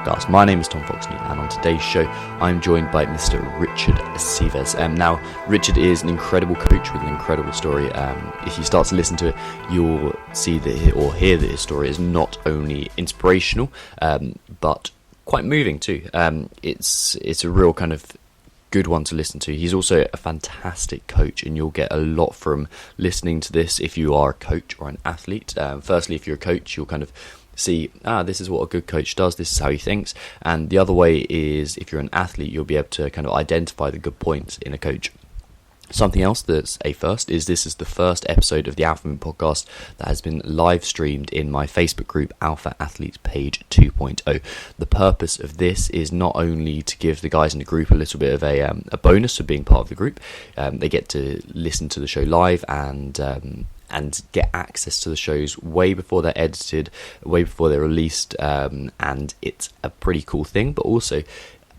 podcast. My name is Tom Foxney, and on today's show, I'm joined by Mr. Richard Aceves. Now, Richard is an incredible coach with an incredible story. If you start to listen to it, you'll see that or hear that his story is not only inspirational, but quite moving too. It's a real kind of good one to listen to. He's also a fantastic coach, and you'll get a lot from listening to this if you are a coach or an athlete. Firstly, if you're a coach, you'll kind of see, this is what a good coach does, this is how he thinks. And the other way is, if you're an athlete, you'll be able to kind of identify the good points in a coach. Something else that's a first is this is the first episode of the Alpha Moon podcast that has been live streamed in my Facebook group, Alpha Athletes Page 2.0. The purpose of this is not only to give the guys in the group a little bit of a bonus for being part of the group. They get to listen to the show live and get access to the shows way before they're edited, way before they're released, and it's a pretty cool thing. But also,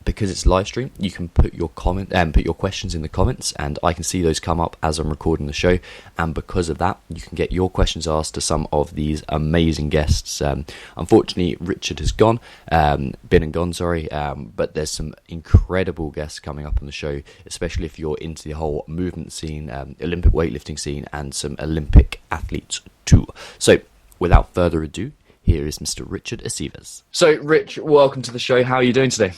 because it's live stream, you can put your questions in the comments, and I can see those come up as I'm recording the show. And because of that, you can get your questions asked to some of these amazing guests. Unfortunately, Richard has been and gone, but there's some incredible guests coming up on the show, especially if you're into the whole movement scene, Olympic weightlifting scene, and some Olympic athletes too. So, without further ado, here is Mr. Richard Aceves. So, Rich, welcome to the show. How are you doing today?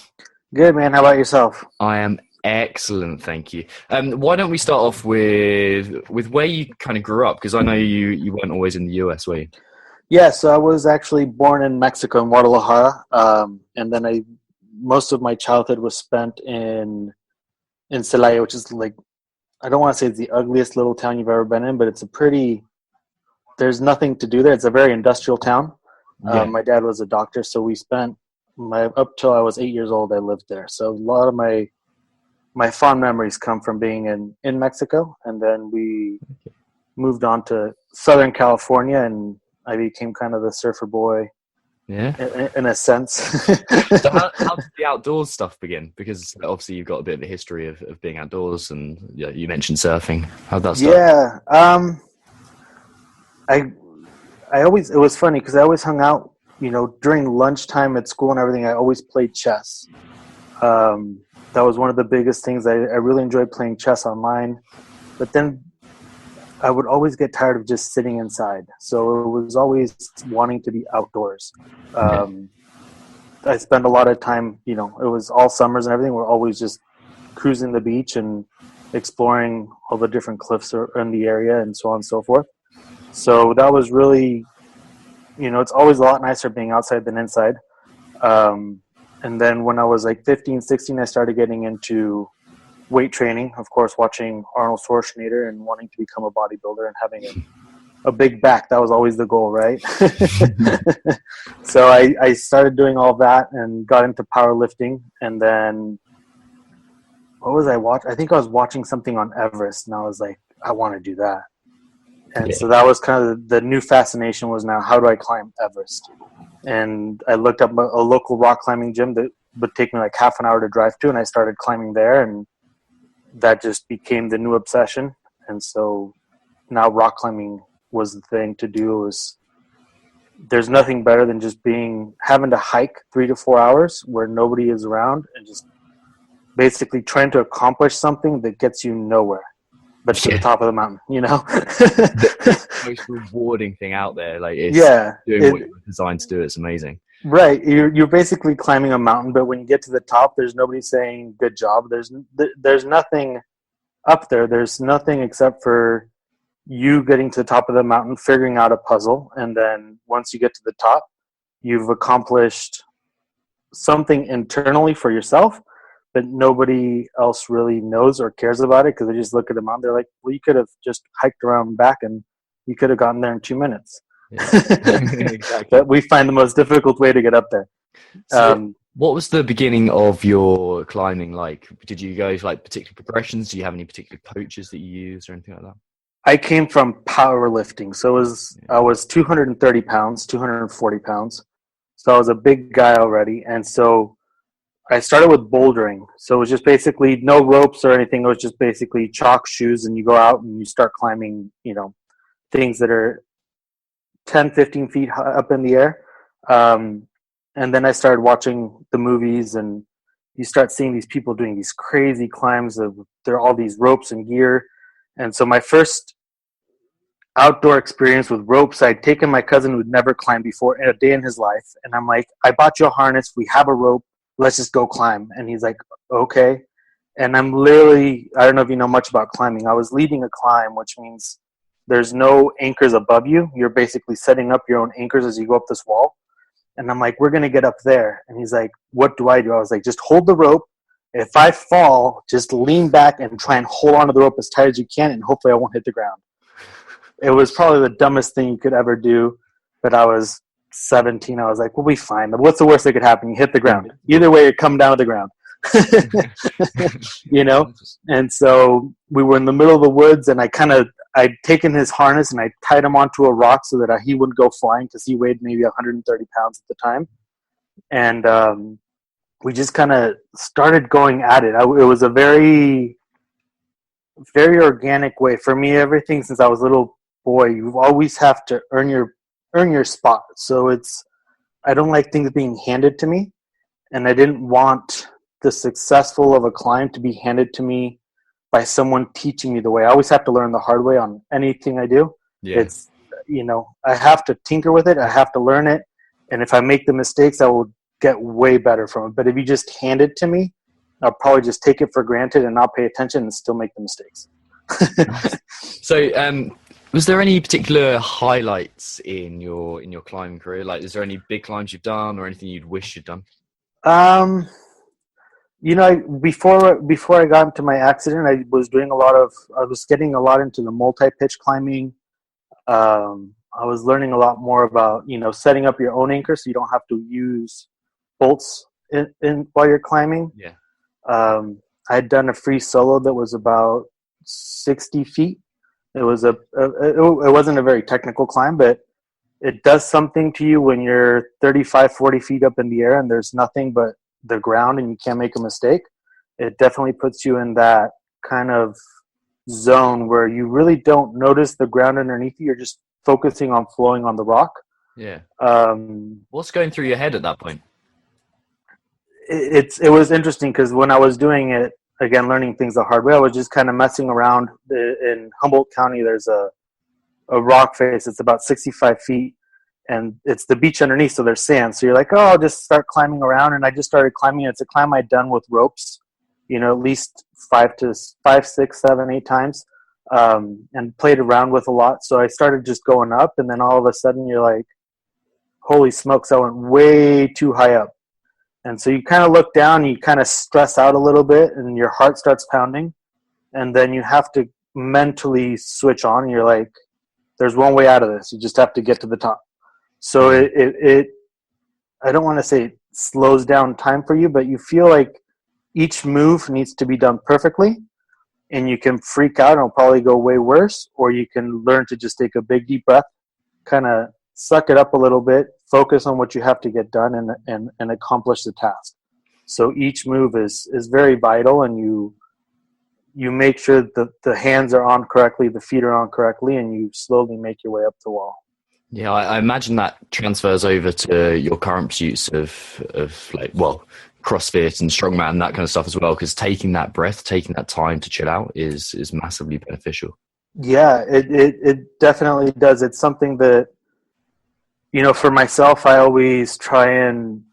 Good, man. How about yourself? I am excellent, thank you. Why don't we start off with where you kind of grew up? Because I know you weren't always in the US, were you? Yeah, so I was actually born in Mexico, in Guadalajara, and then most of my childhood was spent in Celaya, which is like, I don't want to say it's the ugliest little town you've ever been in, but there's nothing to do there. It's a very industrial town. Yeah. My dad was a doctor, so we spent up till I was 8 years old, I lived there. So a lot of my fond memories come from being in Mexico, and then we moved on to Southern California, and I became kind of the surfer boy. Yeah, in a sense. So how did the outdoors stuff begin? Because obviously you've got a bit of a history of being outdoors, and you mentioned surfing. How'd that start? Yeah, it was funny because I always hung out. During lunchtime at school and everything, I always played chess. That was one of the biggest things. I really enjoyed playing chess online. But then I would always get tired of just sitting inside. So it was always wanting to be outdoors. I spent a lot of time, it was all summers and everything. We're always just cruising the beach and exploring all the different cliffs in the area and so on and so forth. So that was really... it's always a lot nicer being outside than inside. And then when I was like 15, 16, I started getting into weight training, of course, watching Arnold Schwarzenegger and wanting to become a bodybuilder and having a big back. That was always the goal, right? So I started doing all that and got into powerlifting. And then what was I watching? I think I was watching something on Everest, and I was like, I want to do that. And so that was kind of the new fascination was now, how do I climb Everest? And I looked up a local rock climbing gym that would take me like half an hour to drive to, and I started climbing there, and that just became the new obsession. And so now rock climbing was the thing to do. There's nothing better than just having to hike 3 to 4 hours where nobody is around and just basically trying to accomplish something that gets you nowhere. But to the top of the mountain, The most rewarding thing out there. Doing what you were designed to do. It's amazing. Right. You're basically climbing a mountain, but when you get to the top, there's nobody saying good job. There's nothing up there. There's nothing except for you getting to the top of the mountain, figuring out a puzzle, and then once you get to the top, you've accomplished something internally for yourself, but nobody else really knows or cares about it because they just look at the mountain. They're like, well, you could have just hiked around back and you could have gotten there in 2 minutes. Yeah. Exactly. But we find the most difficult way to get up there. So what was the beginning of your climbing like? Did you go like particular progressions? Do you have any particular coaches that you use or anything like that? I came from powerlifting. So I was 230 pounds, 240 pounds. So I was a big guy already. And so I started with bouldering. So it was just basically no ropes or anything. It was just basically chalk shoes, and you go out and you start climbing, things that are 10, 15 feet up in the air. And then I started watching the movies, and you start seeing these people doing these crazy climbs of, there are all these ropes and gear. And so my first outdoor experience with ropes, I'd taken my cousin who'd never climbed before a day in his life. And I'm like, I bought you a harness. We have a rope. Let's just go climb. And he's like, okay. And I'm literally, I don't know if you know much about climbing. I was leading a climb, which means there's no anchors above you. You're basically setting up your own anchors as you go up this wall. And I'm like, we're going to get up there. And he's like, what do? I was like, just hold the rope. If I fall, just lean back and try and hold onto the rope as tight as you can, and hopefully I won't hit the ground. It was probably the dumbest thing you could ever do, but I was 17. I was like, we'll be fine. What's the worst that could happen? You hit the ground. Either way, you come down to the ground. You know? And so we were in the middle of the woods, and I'd taken his harness and I tied him onto a rock so that he wouldn't go flying, because he weighed maybe 130 pounds at the time. And we just kind of started going at it. It was a very, very organic way. For me, everything since I was a little boy, you always have to earn your spot. So I don't like things being handed to me, and I didn't want the successful of a climb to be handed to me by someone teaching me the way. I always have to learn the hard way on anything I do. Yeah. It's, I have to tinker with it. I have to learn it. And if I make the mistakes, I will get way better from it. But if you just hand it to me, I'll probably just take it for granted and not pay attention and still make the mistakes. So, was there any particular highlights in your climbing career? Like, is there any big climbs you've done or anything you'd wish you'd done? Before I got into my accident, I was getting a lot into the multi-pitch climbing. I was learning a lot more about, setting up your own anchor so you don't have to use bolts in while you're climbing. Yeah. I had done a free solo that was about 60 feet. It wasn't a very technical climb, but it does something to you when you're 35, 40 feet up in the air and there's nothing but the ground and you can't make a mistake. It definitely puts you in that kind of zone where you really don't notice the ground underneath you. You're just focusing on flowing on the rock. Yeah. What's going through your head at that point? It was interesting because when I was doing it, again, learning things the hard way, I was just kind of messing around. In Humboldt County, there's a rock face. It's about 65 feet, and it's the beach underneath, so there's sand. So you're like, oh, I'll just start climbing around, and I just started climbing. It's a climb I'd done with ropes, at least 5, 6, 7, 8 times, and played around with a lot. So I started just going up, and then all of a sudden you're like, holy smokes, I went way too high up. And so you kind of look down, you kind of stress out a little bit, and your heart starts pounding. And then you have to mentally switch on, and you're like, there's one way out of this. You just have to get to the top. So it I don't want to say it slows down time for you, but you feel like each move needs to be done perfectly, and you can freak out and it'll probably go way worse, or you can learn to just take a big deep breath, kind of suck it up a little bit, focus on what you have to get done, and accomplish the task. So each move is very vital, and you make sure that the hands are on correctly, the feet are on correctly, and you slowly make your way up the wall. Yeah, I imagine that transfers over to your current pursuits of CrossFit and strongman, that kind of stuff as well, because taking that breath, taking that time to chill out is massively beneficial. Yeah, it definitely does. It's something that, for myself, I always try and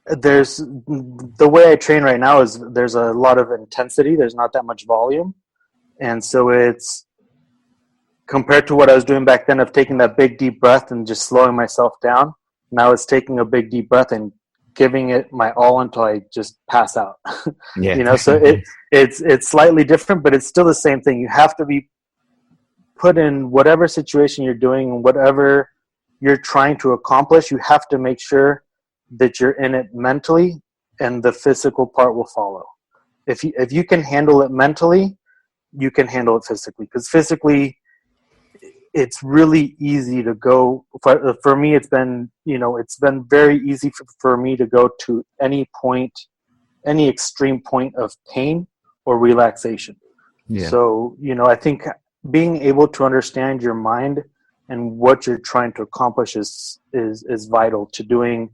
the way I train right now is there's a lot of intensity. There's not that much volume. And so it's compared to what I was doing back then of taking that big deep breath and just slowing myself down. Now it's taking a big deep breath and giving it my all until I just pass out. Yeah. So it's slightly different, but it's still the same thing. You have to be put in whatever situation you're doing and whatever you're trying to accomplish. You have to make sure that you're in it mentally, and the physical part will follow. If you can handle it mentally, you can handle it physically, because physically it's really easy to go. For me, it's been very easy for me to go to any extreme point of pain or relaxation. Yeah. So, I think being able to understand your mind and what you're trying to accomplish is vital to doing,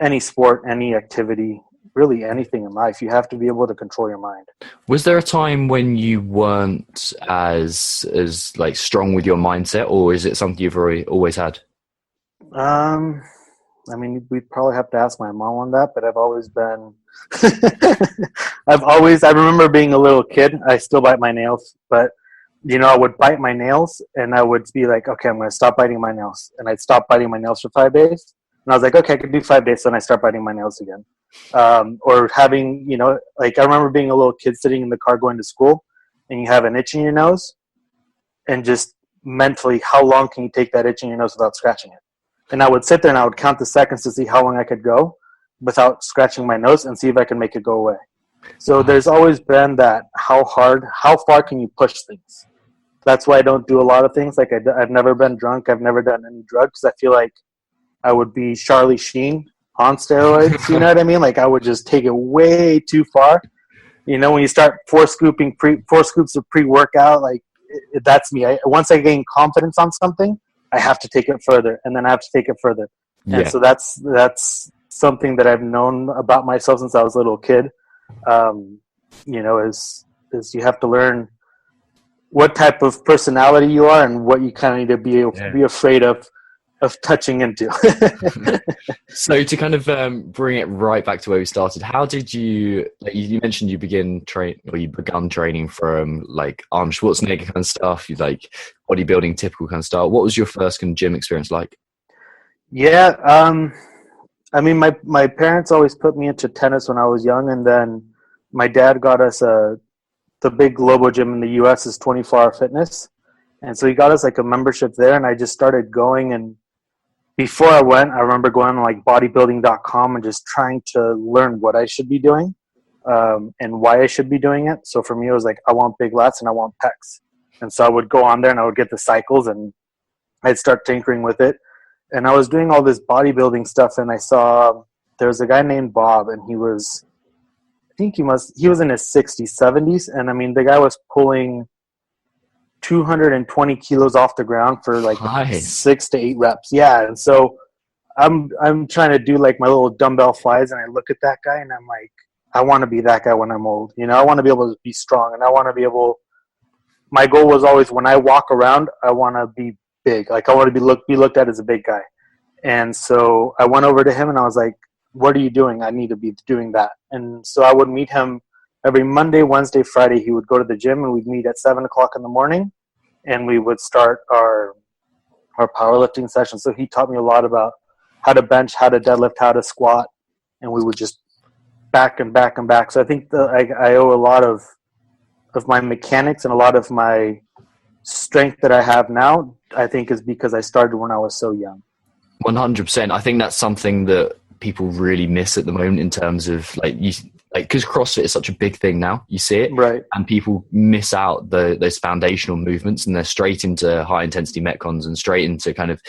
any sport, any activity, really anything in life. You have to be able to control your mind. Was there a time when you weren't as like strong with your mindset, or is it something you've always had? We'd probably have to ask my mom on that, but I've always been, I remember being a little kid, I still bite my nails, but I would bite my nails and I would be like, okay, I'm going to stop biting my nails. And I'd stop biting my nails for 5 days. And I was like, okay, I can do 5 days. So then I start biting my nails again. Or having, I remember being a little kid sitting in the car going to school and you have an itch in your nose and just mentally, how long can you take that itch in your nose without scratching it? And I would sit there and I would count the seconds to see how long I could go without scratching my nose and see if I can make it go away. So there's always been that, how far can you push things? That's why I don't do a lot of things. Like I've never been drunk. I've never done any drugs. I feel like I would be Charlie Sheen on steroids. You know what I mean? Like I would just take it way too far. When you start four scoops of pre-workout, like that's me. Once I gain confidence on something, I have to take it further, and then I have to take it further. Yeah. And so that's something that I've known about myself since I was a little kid. Is you have to learn what type of personality you are and what you kind of need to be afraid of touching into. So to kind of bring it right back to where we started, how did you, like you mentioned you begun training from like Arnold Schwarzenegger kind of stuff, you like bodybuilding typical kind of style. What was your first kind of gym experience like? Yeah, my parents always put me into tennis when I was young, and then my dad got us the big global gym in the US is 24-Hour Fitness. And so he got us like a membership there, and I just started going. And before I went, I remember going on like bodybuilding.com and just trying to learn what I should be doing and why I should be doing it. So for me, it was like, I want big lats and I want pecs. And so I would go on there and I would get the cycles and I'd start tinkering with it. And I was doing all this bodybuilding stuff, and I saw there was a guy named Bob, and he was in his 60s, 70s. And I mean, the guy was pulling 220 kilos off the ground for like 6 to 8 reps. Yeah. And so I'm trying to do like my little dumbbell flies, and I look at that guy and I'm like, I want to be that guy when I'm old. I want to be able to be strong, and I want to be able, my goal was always when I walk around, I want to be big. Like I want to be looked at as a big guy. And so I went over to him and I was like, what are you doing? I need to be doing that. And so I would meet him every Monday, Wednesday, Friday. He would go to the gym, and we'd meet at 7 o'clock in the morning, and we would start our powerlifting session. So he taught me a lot about how to bench, how to deadlift, how to squat, and we would just back and back and back. So I think I owe a lot of my mechanics and a lot of my strength that I have now, I think, is because I started when I was so young. 100%. I think that's something that people really miss at the moment in terms of because CrossFit is such a big thing now, you see it, right? And people miss out those foundational movements, and they're straight into high intensity metcons and straight into kind of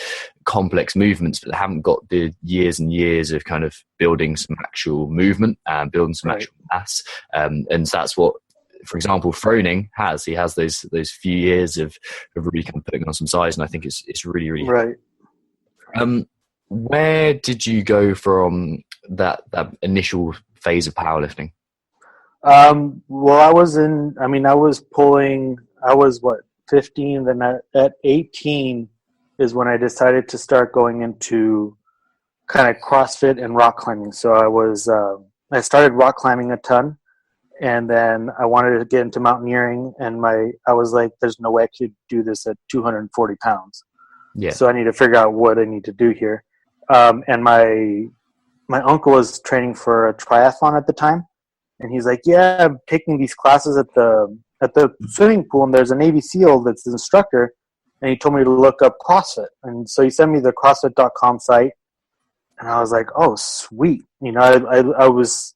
complex movements, but they haven't got the years and years of kind of building some actual movement and building some actual mass. And so that's what, for example, Froning has. He has those few years of really kind of putting on some size, and I think it's really, really right. Where did you go from that initial phase of powerlifting? Well, I was 15. Then at 18 is when I decided to start going into kind of CrossFit and rock climbing. So I started rock climbing a ton, and then I wanted to get into mountaineering, and I was like, there's no way I could do this at 240 pounds. Yeah. So I need to figure out what I need to do here. And my uncle was training for a triathlon at the time, and he's like, yeah, I'm taking these classes at the swimming pool, and there's a Navy SEAL that's the instructor, and he told me to look up CrossFit. And so he sent me the CrossFit.com site, and I was like, oh, sweet. I was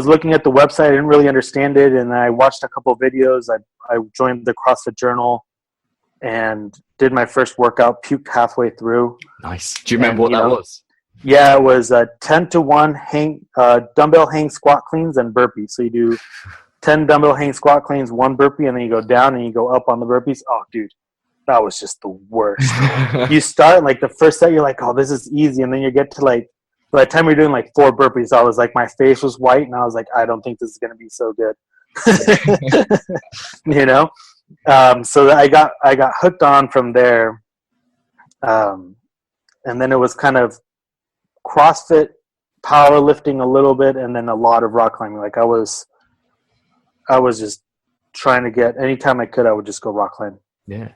looking at the website. I didn't really understand it, and I watched a couple of videos. I joined the CrossFit Journal and did my first workout, puked halfway through. Nice. Do you remember what that was? Yeah, it was 10-to-1 dumbbell hang squat cleans and burpees. So you do 10 dumbbell hang squat cleans, 1 burpee, and then you go down and you go up on the burpees. Oh, dude, that was just the worst. You start like the first set, you're like, oh, this is easy. And then you get to like, by the time you're doing like 4 burpees, I was like, my face was white and I was like, I don't think this is going to be so good. You know? So I got hooked on from there. And then it was kind of CrossFit, powerlifting a little bit, and then a lot of rock climbing. Like I was just trying to get, anytime I could, I would just go rock climb. Yeah.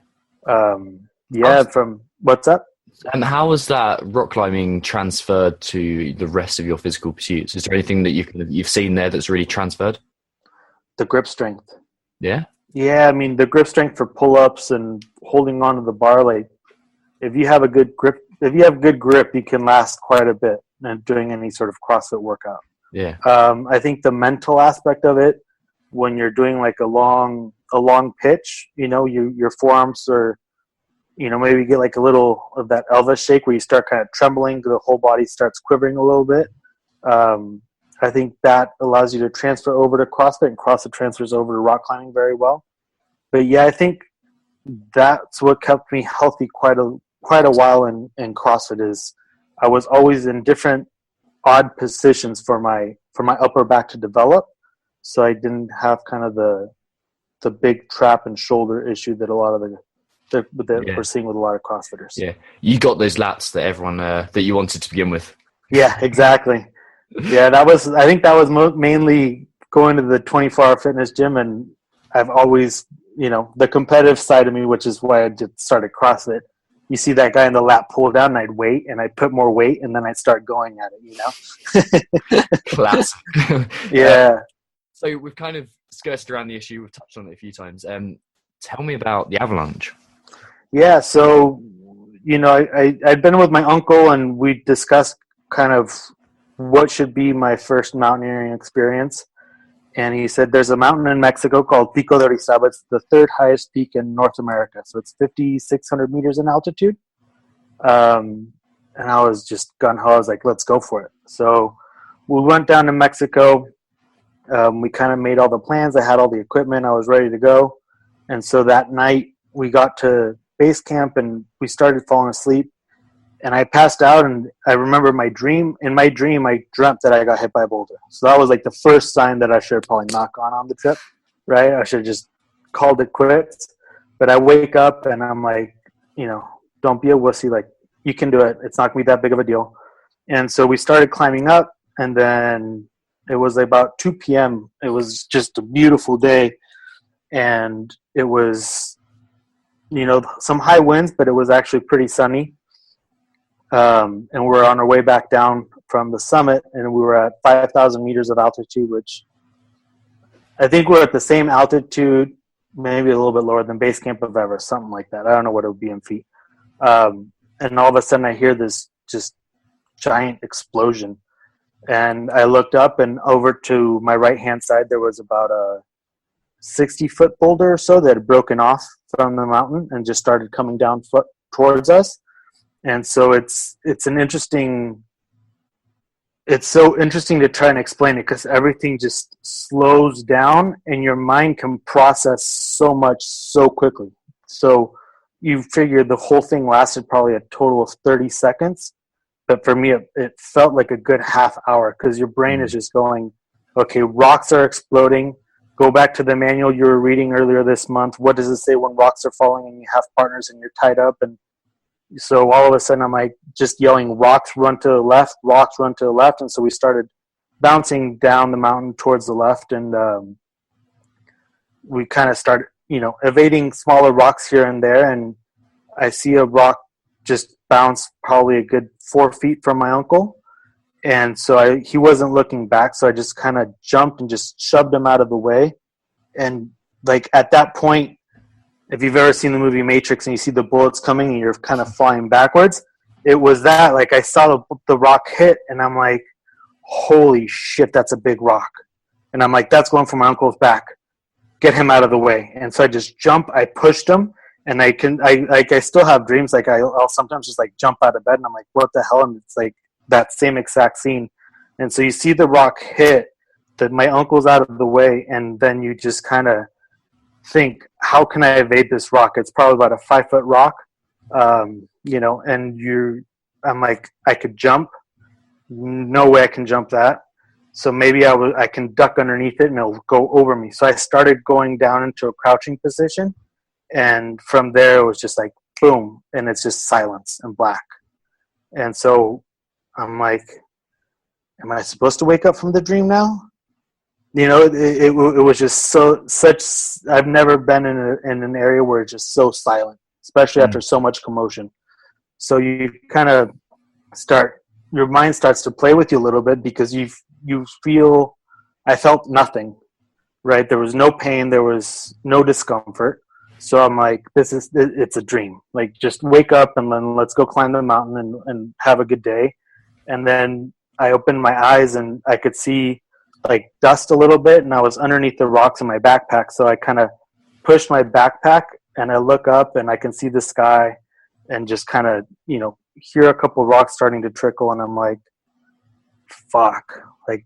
From what's up? And how has that rock climbing transferred to the rest of your physical pursuits? Is there anything that you've seen there that's really transferred? The grip strength. Yeah? Yeah, I mean, the grip strength for pull-ups and holding onto the bar, like if you have good grip, you can last quite a bit doing any sort of CrossFit workout. Yeah. I think the mental aspect of it, when you're doing like a long pitch, you know, your forearms are, you know, maybe you get like a little of that Elvis shake where you start kind of trembling, the whole body starts quivering a little bit. I think that allows you to transfer over to CrossFit, and CrossFit transfers over to rock climbing very well. But yeah, I think that's what kept me healthy quite a while in CrossFit. Is I was always in different odd positions for my upper back to develop, so I didn't have kind of the big trap and shoulder issue that a lot of we're seeing with a lot of CrossFitters. Yeah, you got those lats that everyone that you wanted to begin with. Yeah, exactly. Yeah, I think that was mainly going to the 24-hour fitness gym, and I've always, you know, the competitive side of me, which is why I just started CrossFit. You see that guy in the lat pull down, and I'd wait, and I'd put more weight, and then I'd start going at it, you know? Class. Yeah. So we've kind of skirted around the issue. We've touched on it a few times. Tell me about the avalanche. Yeah, so, you know, I'd been with my uncle, and we discussed kind of what should be my first mountaineering experience. And he said there's a mountain in Mexico called Pico de Orizaba. It's the 3rd highest peak in North America. So it's 5,600 meters in altitude. And I was just gung-ho. I was like, let's go for it. So we went down to Mexico. We kind of made all the plans. I had all the equipment. I was ready to go. And so that night we got to base camp and we started falling asleep. And I passed out, and I remember in my dream, I dreamt that I got hit by a boulder. So that was like the first sign that I should have probably not gone on the trip, right? I should have just called it quits. But I wake up, and I'm like, you know, don't be a wussy. Like, you can do it. It's not going to be that big of a deal. And so we started climbing up, and then it was about 2 p.m. It was just a beautiful day. And it was, you know, some high winds, but it was actually pretty sunny. And we're on our way back down from the summit, and we were at 5,000 meters of altitude, which I think we're at the same altitude, maybe a little bit lower than base camp of Everest, something like that. I don't know what it would be in feet. And all of a sudden I hear this just giant explosion. And I looked up, and over to my right-hand side, there was about a 60-foot boulder or so that had broken off from the mountain and just started coming down towards us. And so it's so interesting to try and explain it, because everything just slows down and your mind can process so much so quickly. So you figure the whole thing lasted probably a total of 30 seconds. But for me, it felt like a good half hour, because your brain is just going, okay, rocks are exploding. Go back to the manual you were reading earlier this month. What does it say when rocks are falling and you have partners and you're tied up? And so all of a sudden I'm like just yelling, rocks run to the left, rocks run to the left. And so we started bouncing down the mountain towards the left, and we kind of started, you know, evading smaller rocks here and there. And I see a rock just bounce probably a good 4 feet from my uncle. And so he wasn't looking back. So I just kind of jumped and just shoved him out of the way. And like at that point, if you've ever seen the movie Matrix and you see the bullets coming and you're kind of flying backwards, it was that. Like I saw the rock hit, and I'm like, holy shit, that's a big rock. And I'm like, that's going for my uncle's back. Get him out of the way. And so I just jumped. I pushed him, and I still have dreams. Like I'll sometimes just like jump out of bed, and I'm like, what the hell? And it's like that same exact scene. And so you see the rock hit, that my uncle's out of the way, and then you just kind of think, how can I evade this rock? It's probably about a 5-foot rock, you know, and I'm like, I could jump. No way I can jump that. So maybe I can duck underneath it and it'll go over me. So I started going down into a crouching position, and from there it was just like boom, and it's just silence and black. And so I'm like, am I supposed to wake up from the dream now? You know, it was just such. I've never been in an area where it's just so silent, especially after so much commotion. So you kind of your mind starts to play with you a little bit, because you feel, I felt nothing, right? There was no pain, there was no discomfort. So I'm like, it's a dream. Like, just wake up and then let's go climb the mountain and have a good day. And then I opened my eyes and I could see like dust a little bit, and I was underneath the rocks in my backpack. So I kind of pushed my backpack and I look up and I can see the sky and just kind of, you know, hear a couple of rocks starting to trickle. And I'm like, fuck, like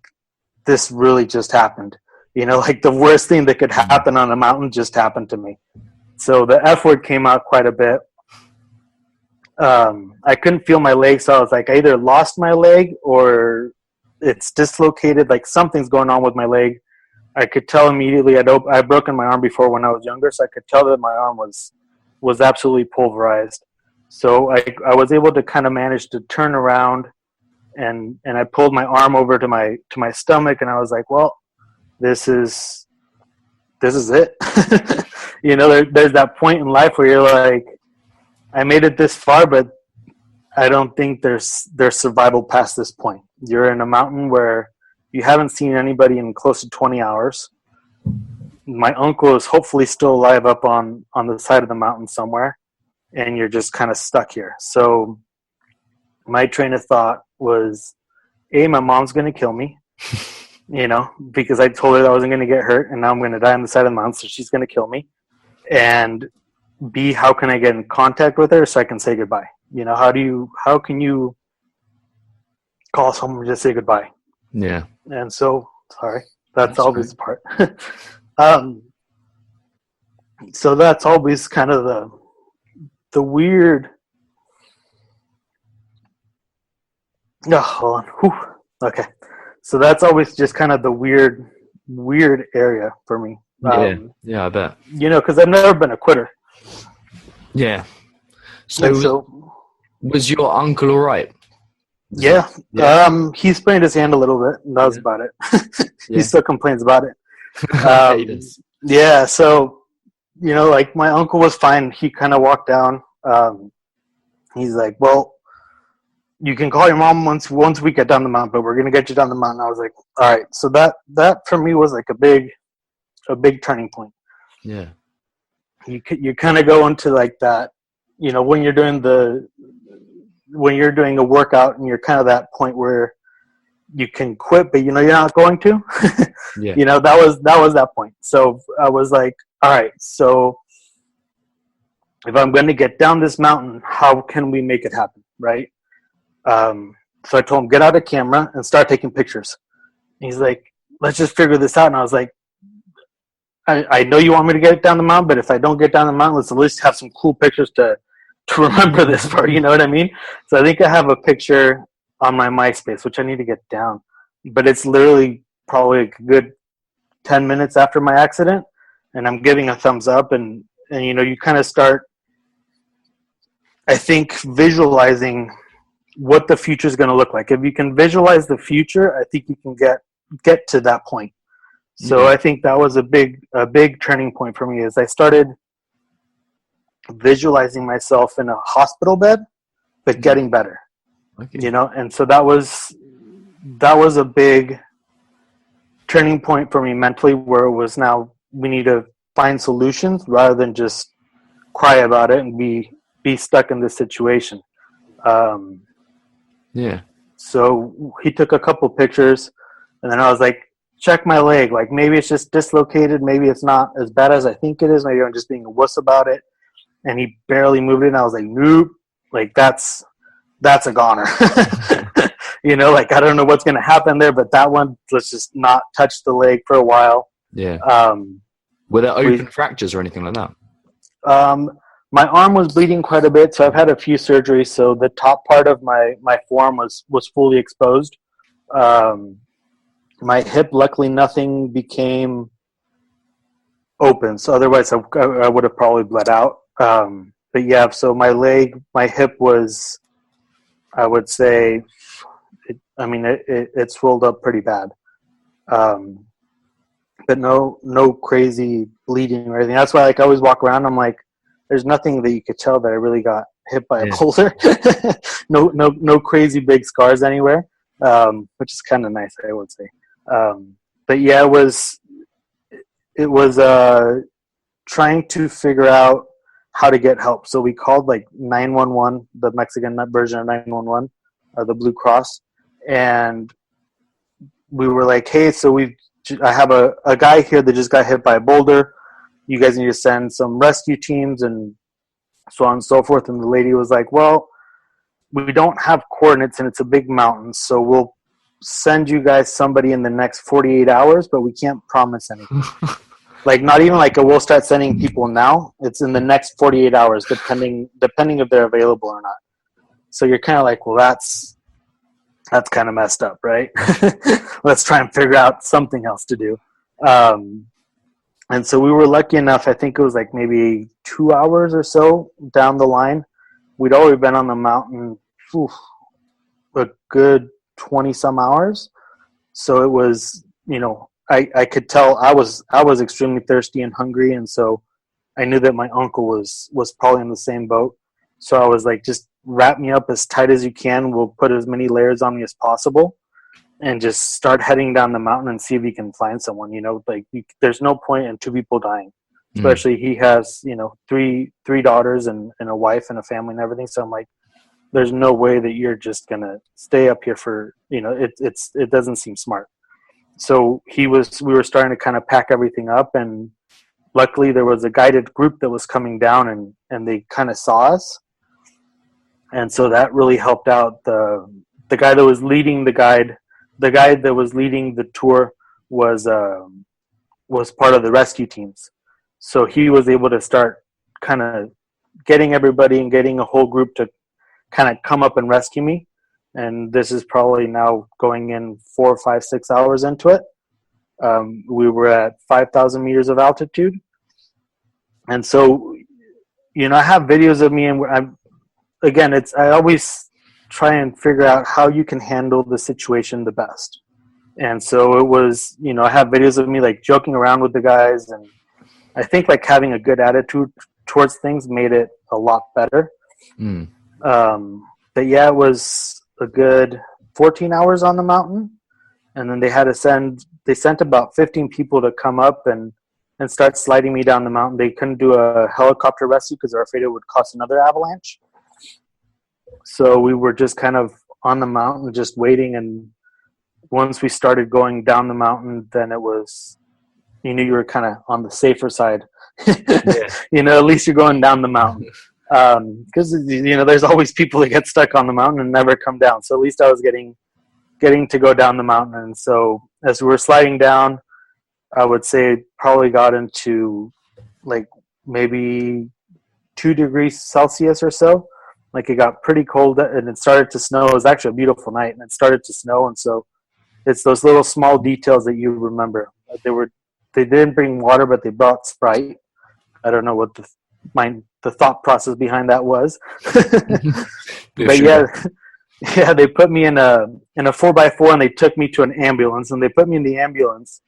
this really just happened. You know, like the worst thing that could happen on a mountain just happened to me. So the F word came out quite a bit. I couldn't feel my leg, so I was like, I either lost my leg or it's dislocated, like something's going on with my leg. I could tell immediately. I'd broken my arm before when I was younger, so I could tell that my arm was absolutely pulverized. So I was able to kind of manage to turn around, and I pulled my arm over to my stomach, and I was like, well, this is it. You know, there's that point in life where you're like, I made it this far, but I don't think there's survival past this point. You're in a mountain where you haven't seen anybody in close to 20 hours. My uncle is hopefully still alive up on the side of the mountain somewhere, and you're just kind of stuck here. So my train of thought was, A, my mom's going to kill me, you know, because I told her that I wasn't going to get hurt, and now I'm going to die on the side of the mountain, so she's going to kill me. And B, how can I get in contact with her so I can say goodbye? You know, how can you call someone to say goodbye? Yeah. And so, sorry, that's always the part. So that's always kind of the weird. No, hold on. Whew. Okay. So that's always just kind of the weird area for me. Yeah, I bet. You know, because I've never been a quitter. Yeah. So was your uncle all right? Yeah. He sprained his hand a little bit, and that was about it. He still complains about it. Yeah. So, you know, like my uncle was fine. He kind of walked down. He's like, well, you can call your mom once we get down the mountain, but we're going to get you down the mountain. I was like, all right. So that for me was like a big turning point. Yeah. You kind of go into like that, you know, when you're doing a workout and you're kind of that point where you can quit, but you know, you're not going to, Yeah. You know, that was that point. So I was like, all right, so if I'm going to get down this mountain, how can we make it happen? Right. So I told him, get out a camera and start taking pictures. And he's like, let's just figure this out. And I was like, I know you want me to get down the mountain, but if I don't get down the mountain, let's at least have some cool pictures to remember this for, you know what I mean? So I think I have a picture on my MySpace, which I need to get down, but it's literally probably a good 10 minutes after my accident, and I'm giving a thumbs up, and you know, you kind of start, I think, visualizing what the future is going to look like. If you can visualize the future, I think you can get to that point. So I think that was a big turning point for me, as I started visualizing myself in a hospital bed, but getting better. Okay. You know, and so that was a big turning point for me mentally, where it was, now we need to find solutions rather than just cry about it and be stuck in this situation. Yeah. So he took a couple pictures, and then I was like, check my leg. Like, maybe it's just dislocated. Maybe it's not as bad as I think it is. Maybe I'm just being a wuss about it. And he barely moved it. And I was like, nope. Like, that's a goner. You know, like, I don't know what's going to happen there, but that one, let's just not touch the leg for a while. Yeah. Were there open fractures or anything like that? My arm was bleeding quite a bit, so I've had a few surgeries. So the top part of my forearm was fully exposed. My hip, luckily, nothing became open. So otherwise, I would have probably bled out. But yeah, so my leg, my hip was, I would say, it swelled up pretty bad. But no crazy bleeding or anything. That's why, like, I always walk around. I'm like, there's nothing that you could tell that I really got hit by a boulder. no crazy big scars anywhere, which is kind of nice, I would say. But yeah, it was trying to figure out how to get help. So we called like 911, the Mexican version of 911, the Blue Cross, and we were like, hey, so I have a guy here that just got hit by a boulder. You guys need to send some rescue teams and so on and so forth. And the lady was like, well, we don't have coordinates and it's a big mountain, so we'll send you guys somebody in the next 48 hours, but we can't promise anything. Like, not even like we'll start sending people now. It's in the next 48 hours, depending if they're available or not. So you're kind of like, well, that's kind of messed up, right? Let's try and figure out something else to do. And so we were lucky enough, I think it was like maybe 2 hours or so down the line. We'd already been on the mountain a good 20 some hours. So it was, I could tell I was extremely thirsty and hungry. And so I knew that my uncle was probably in the same boat. So I was like, just wrap me up as tight as you can. We'll put as many layers on me as possible and just start heading down the mountain and see if you can find someone. Like, there's no point in two people dying, especially he has, three daughters and a wife and a family and everything. So I'm like, there's no way that you're just going to stay up here for, it doesn't seem smart. So we were starting to kind of pack everything up, and luckily there was a guided group that was coming down and they kind of saw us. And so that really helped out. The guy that was leading the guy that was leading the tour was part of the rescue teams. So he was able to start kind of getting everybody and getting a whole group to kind of come up and rescue me. And this is probably now going in 4, 5, 6 hours into it. We were at 5,000 meters of altitude. And so, I have videos of me, and I always try and figure out how you can handle the situation the best. And so it was, I have videos of me like joking around with the guys, and I think like having a good attitude towards things made it a lot better. But yeah, it was a good 14 hours on the mountain, and then they sent about 15 people to come up and start sliding me down the mountain. They couldn't do a helicopter rescue because they were afraid it would cause another avalanche. So we were just kind of on the mountain, just waiting. And once we started going down the mountain, then it was, you were kind of on the safer side. At least you're going down the mountain. Because, there's always people that get stuck on the mountain and never come down. So at least I was getting to go down the mountain. And so as we were sliding down, I would say it probably got into like maybe 2 degrees Celsius or so. Like, it got pretty cold and it started to snow. It was actually a beautiful night, and it started to snow. And so it's those little small details that you remember. They didn't bring water, but they brought Sprite. I don't know what the thought process behind that was. But yeah, they put me in a 4x4 and they took me to an ambulance, and they put me in the ambulance.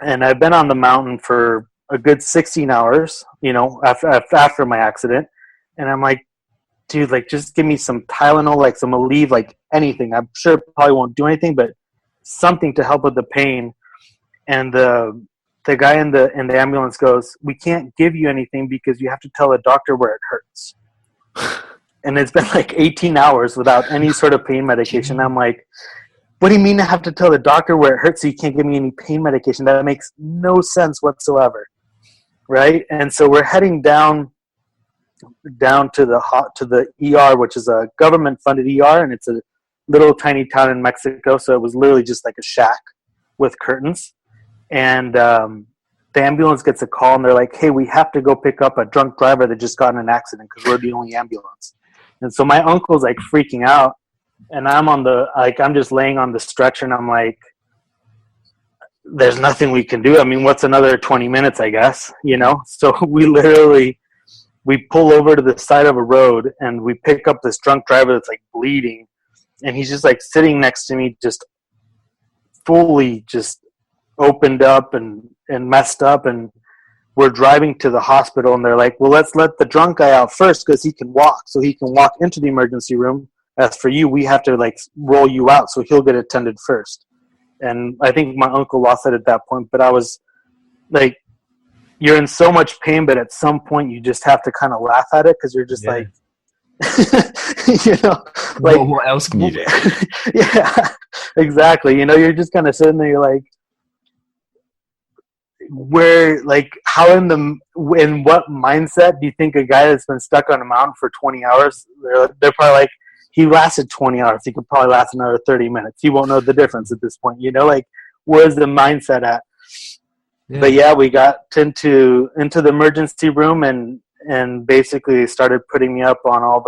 And I've been on the mountain for a good 16 hours, after my accident. And I'm like, dude, like, just give me some Tylenol, like some Aleve, like anything. I'm sure it probably won't do anything, but something to help with the pain. And the guy in the ambulance goes, we can't give you anything because you have to tell the doctor where it hurts. And it's been like 18 hours without any sort of pain medication. I'm like, what do you mean I have to tell the doctor where it hurts so you can't give me any pain medication? That makes no sense whatsoever, right? And so we're heading down to the ER, which is a government-funded ER, and it's a little tiny town in Mexico. So it was literally just like a shack with curtains. And the ambulance gets a call and they're like, hey, we have to go pick up a drunk driver that just got in an accident because we're the only ambulance. And so my uncle's like freaking out, and I'm just laying on the stretcher, and I'm like, there's nothing we can do. I mean, what's another 20 minutes, I guess, So we pull over to the side of a road, and we pick up this drunk driver that's like bleeding, and he's just like sitting next to me, just fully just opened up and messed up. And we're driving to the hospital, and they're like, well, let's let the drunk guy out first because he can walk, so he can walk into the emergency room. As for you, we have to like roll you out, so he'll get attended first. And I think my uncle lost it at that point, but I was like, you're in so much pain, but at some point you just have to kind of laugh at it because you're just like, like what else can you do? Yeah, exactly. You're just kind of sitting there, you're like, how in what mindset do you think a guy that's been stuck on a mountain for 20 hours, they're probably like, he lasted 20 hours. He could probably last another 30 minutes. He won't know the difference at this point. Like, where's the mindset at? Yeah. But yeah, we got into the emergency room, and basically started putting me up on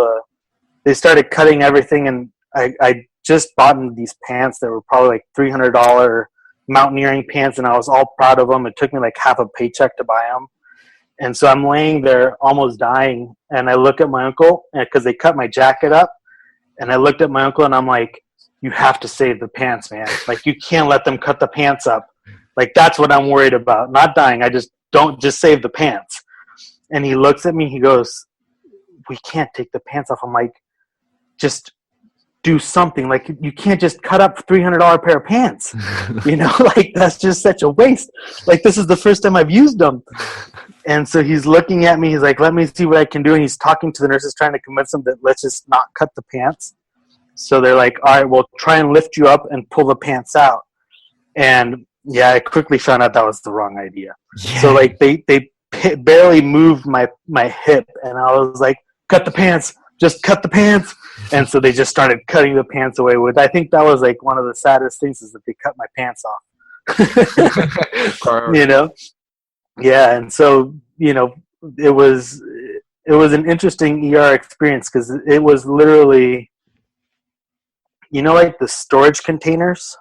they started cutting everything. And I just bought these pants that were probably like $300 mountaineering pants, and I was all proud of them. It took me like half a paycheck to buy them. And so I'm laying there almost dying, and I look at my uncle because they cut my jacket up. And I looked at my uncle, and I'm like, you have to save the pants, man. Like, you can't let them cut the pants up. Like, that's what I'm worried about. Not dying. Just save the pants. And he looks at me, he goes, we can't take the pants off. I'm like, just do something. Like, you can't just cut up a $300 pair of pants. Like, that's just such a waste. Like, this is the first time I've used them. And so he's looking at me. He's like, let me see what I can do. And he's talking to the nurses, trying to convince them that let's just not cut the pants. So they're like, all right, we'll try and lift you up and pull the pants out. And yeah, I quickly found out that was the wrong idea. Yeah. So like they barely moved my hip, and I was like, cut the pants, just cut the pants. And so they just started cutting the pants away. I think that was like one of the saddest things, is that they cut my pants off. Yeah, and so it was an interesting ER experience, because it was literally, like the storage containers.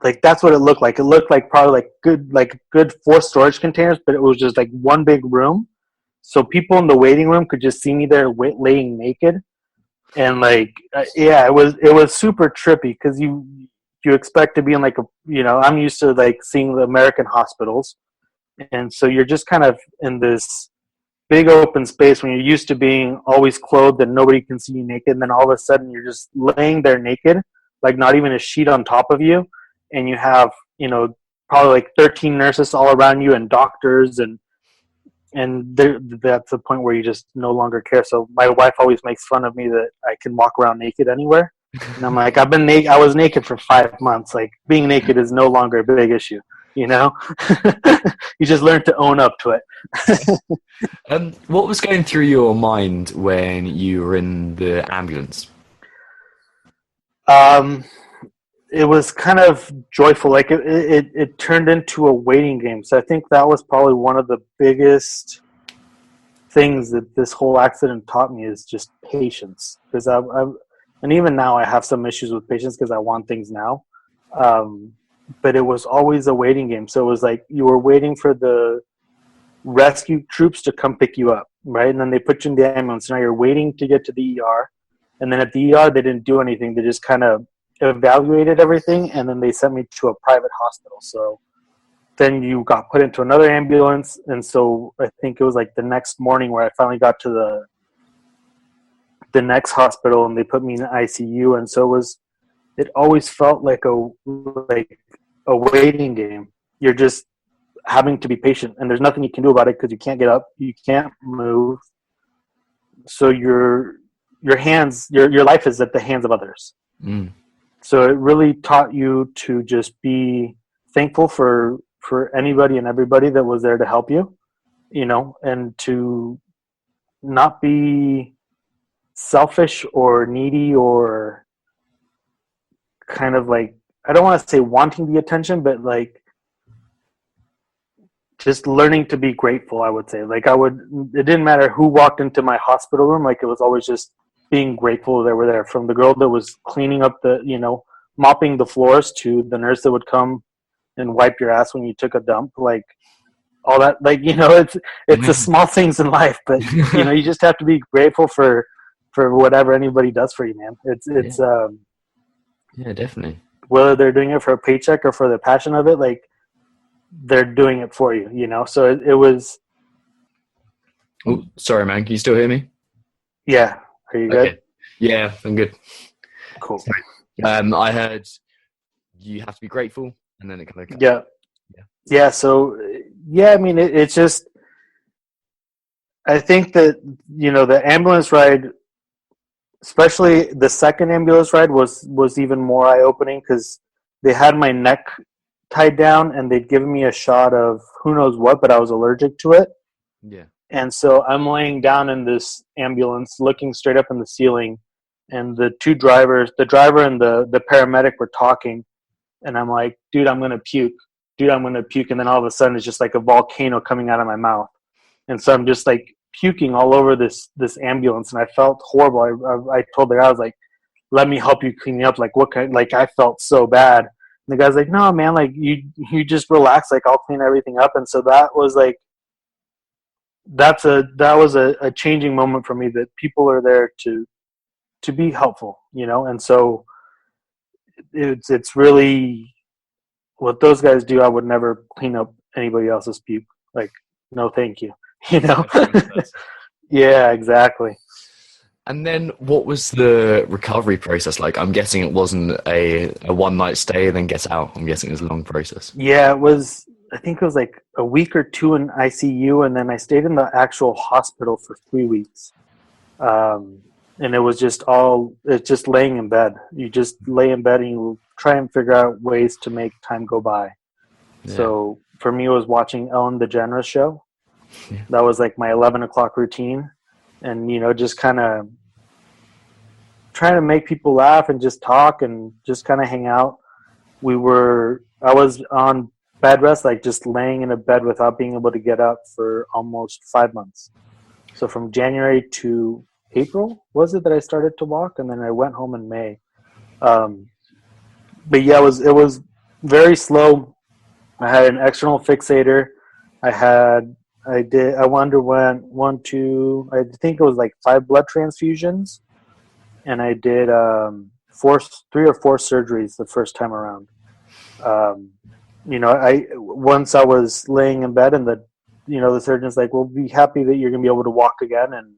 Like, that's what it looked like. It looked like probably good 4 storage containers, but it was just like one big room. So people in the waiting room could just see me there laying naked, and like, it was super trippy, because you expect to be in like I'm used to like seeing the American hospitals. And so you're just kind of in this big open space when you're used to being always clothed and nobody can see you naked. And then all of a sudden you're just laying there naked, like not even a sheet on top of you. And you have, probably like 13 nurses all around you, and doctors, and that's the point where you just no longer care. So my wife always makes fun of me that I can walk around naked anywhere. And I'm like, I was naked for 5 months. Like, being naked is no longer a big issue. You just learn to own up to it. What was going through your mind when you were in the ambulance? It was kind of joyful. Like, it turned into a waiting game. So I think that was probably one of the biggest things that this whole accident taught me, is just patience. Because and even now I have some issues with patience, because I want things now. But it was always a waiting game. So it was like you were waiting for the rescue troops to come pick you up, right? And then they put you in the ambulance. Now you're waiting to get to the ER. And then at the ER, they didn't do anything. They just kind of evaluated everything, and then they sent me to a private hospital. So then you got put into another ambulance. And so I think it was like the next morning where I finally got to the next hospital, and they put me in the ICU. And so it always felt like a waiting game. You're just having to be patient, and there's nothing you can do about it, because you can't get up, you can't move. So your life is at the hands of others. So it really taught you to just be thankful for anybody and everybody that was there to help you, and to not be selfish or needy, or kind of like, I don't want to say wanting the attention, but like just learning to be grateful, I would say. Like it didn't matter who walked into my hospital room. Like it was always just being grateful they were there, from the girl that was cleaning up mopping the floors, to the nurse that would come and wipe your ass when you took a dump. Like all that, like, it's the small things in life, but you just have to be grateful for whatever anybody does for you, man. It's yeah, definitely. Whether they're doing it for a paycheck or for the passion of it, like, they're doing it for you, So it was. Oh, sorry, man. Can you still hear me? Yeah. Are you good? Okay. Yeah, I'm good. Cool. Sorry. I heard you have to be grateful, and then it kind of. Yeah. So, I mean, it's just. I think that the ambulance ride, especially the second ambulance ride, was even more eye-opening, because they had my neck tied down and they'd given me a shot of who knows what, but I was allergic to it. Yeah. And so I'm laying down in this ambulance looking straight up in the ceiling, and the two drivers, the driver and the paramedic, were talking, and I'm like, dude, I'm going to puke. And then all of a sudden it's just like a volcano coming out of my mouth. And so I'm just like puking all over this ambulance, and I felt horrible. I told the guy, I was like, let me help you clean me up. Like, what kind? Like, I felt so bad. And the guy's like, no, man, like, you just relax. Like, I'll clean everything up. And so that was like, that was a changing moment for me, that people are there to be helpful, And so it's really what those guys do. I would never clean up anybody else's puke. Like, no, thank you. Yeah, exactly. And then what was the recovery process like? I'm guessing it wasn't a one-night stay, then get out. I'm guessing it was a long process. Yeah, it was. I think it was like a week or two in ICU, and then I stayed in the actual hospital for 3 weeks. And it was just laying in bed. You just lay in bed and you try and figure out ways to make time go by. Yeah. So for me, it was watching Ellen DeGeneres show. Yeah. That was like my 11 o'clock routine. And, just kind of trying to make people laugh and just talk and just kind of hang out. I was on bed rest, like just laying in a bed without being able to get up, for almost 5 months. So from January to April, was it, that I started to walk? And then I went home in May. But yeah, it was very slow. I had an external fixator. I underwent I think it was like 5 blood transfusions, and I did 3 or 4 surgeries the first time around. Once I was laying in bed, and the surgeon's like, we'll be happy that you're going to be able to walk again, and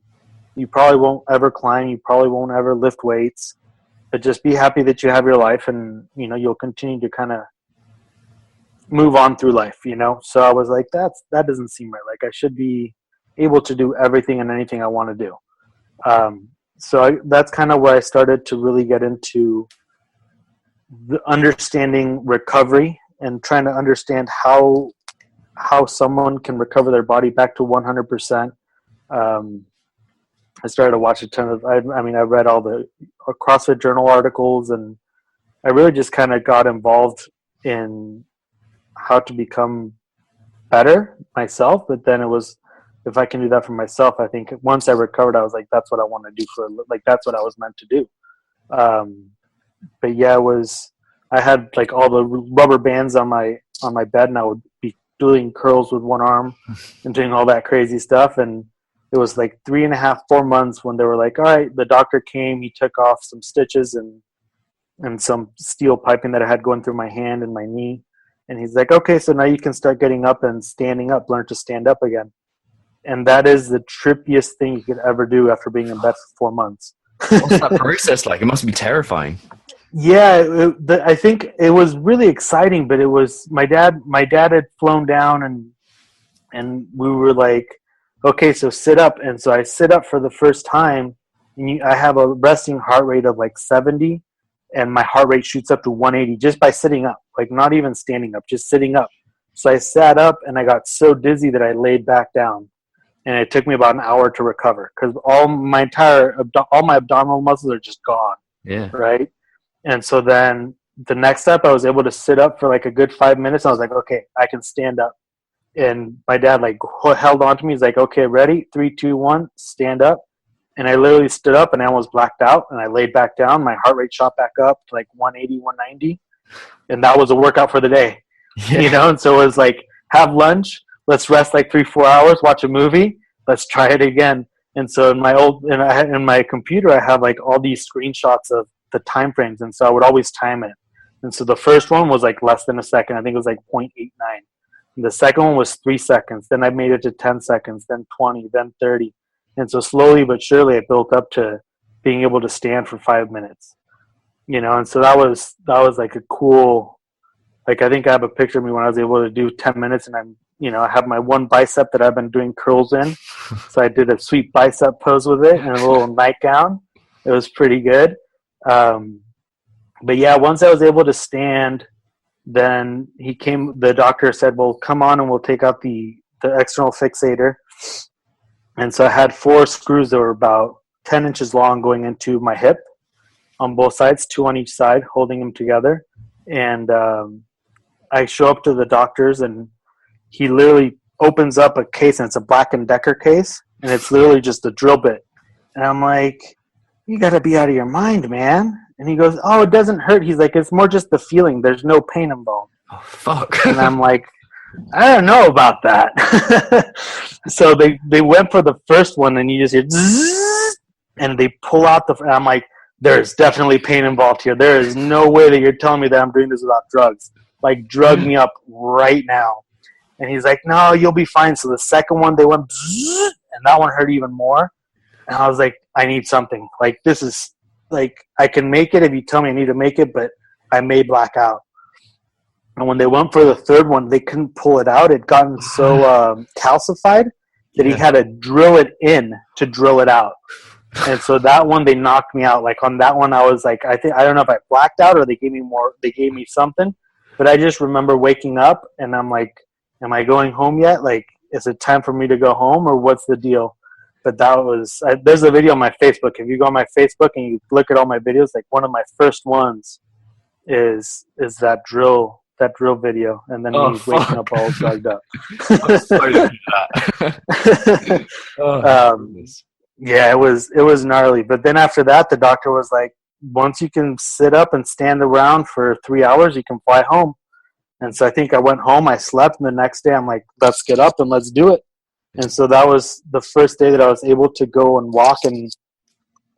you probably won't ever climb, you probably won't ever lift weights, but just be happy that you have your life, and you'll continue to kind of move on through life, So I was like, that doesn't seem right. Like, I should be able to do everything and anything I want to do. That's kind of where I started to really get into the understanding recovery and trying to understand how someone can recover their body back to 100%. I started to watch a ton of, I read all the CrossFit Journal articles, and I really just kind of got involved in how to become better myself. But then it was, if I can do that for myself, I think once I recovered, I was like, that's what I want to do that's what I was meant to do. But yeah, I had like all the rubber bands on my bed, and I would be doing curls with one arm and doing all that crazy stuff. And it was like 3.5, 4 months when they were like, all right, the doctor came, he took off some stitches and some steel piping that I had going through my hand and my knee. And he's like, okay, so now you can start getting up and standing up, learn to stand up again. And that is the trippiest thing you could ever do after being in bed for 4 months. What's that process like? It must be terrifying. Yeah, I think it was really exciting, but it was my dad had flown down, and we were like, okay, so sit up. And so I sit up for the first time, and I have a resting heart rate of like 70, and my heart rate shoots up to 180 just by sitting up, like not even standing up, just sitting up. So I sat up, and I got so dizzy that I laid back down, and it took me about an hour to recover, because all my abdominal muscles are just gone. Yeah. Right. And so then the next step, I was able to sit up for like a good 5 minutes. I was like, okay, I can stand up. and my dad like held on to me. He's like, okay, ready? 3, 2, 1, stand up. And I literally stood up and I almost blacked out, and I laid back down. My heart rate shot back up to like 180, 190. And that was a workout for the day, you know? And so it was like, have lunch, let's rest like 3-4 hours, watch a movie, let's try it again. And so in my computer, I have like all these screenshots of the time frames. And so I would always time it. And so the first one was like less than a second. I think it was like 0.89. And the second one was 3 seconds. Then I made it to 10 seconds, then 20, then 30. And so slowly but surely it built up to being able to stand for 5 minutes, you know? And so that was like a cool, like, I think I have a picture of me when I was able to do 10 minutes, and I'm, you know, I have my one bicep that I've been doing curls in. So I did a sweet bicep pose with it and a little nightgown. It was pretty good. But yeah, once I was able to stand, then the doctor said, well, come on and we'll take out the external fixator. And so I had 4 screws that were about 10 inches long going into my hip on both sides, 2 on each side, holding them together. And I show up to the doctor's, and he literally opens up a case, and it's a Black & Decker case, and it's literally just a drill bit. And I'm like, you got to be out of your mind, man. And he goes, oh, it doesn't hurt. He's like, it's more just the feeling. There's no pain involved. Oh, fuck. And I'm like, I don't know about that. So they went for the first one, and you just hear zzz, and they pull out and I'm like, there's definitely pain involved here. There is no way that you're telling me that I'm doing this without drugs. Like, drug me up right now. And he's like, no, you'll be fine. So the second one, they went zzz, and that one hurt even more. And I was like, I need something. Like, this is, like, I can make it if you tell me I need to make it, but I may black out. And when they went for the third one, they couldn't pull it out. It had gotten so calcified that he had to drill it in to drill it out. And so that one, they knocked me out. Like, on that one, I was like, I don't know if I blacked out or they gave me something. But I just remember waking up, and I'm like, am I going home yet? Like, is it time for me to go home, or what's the deal? But that was, there's a video on my Facebook. If you go on my Facebook and you look at all my videos, like, one of my first ones is that drill video, and then me waking up all drugged up. Yeah, it was gnarly. But then after that, the doctor was like, once you can sit up and stand around for 3 hours, you can fly home. And so I think I went home, I slept, and the next day I'm like, let's get up and let's do it. And so that was the first day that I was able to go and walk. And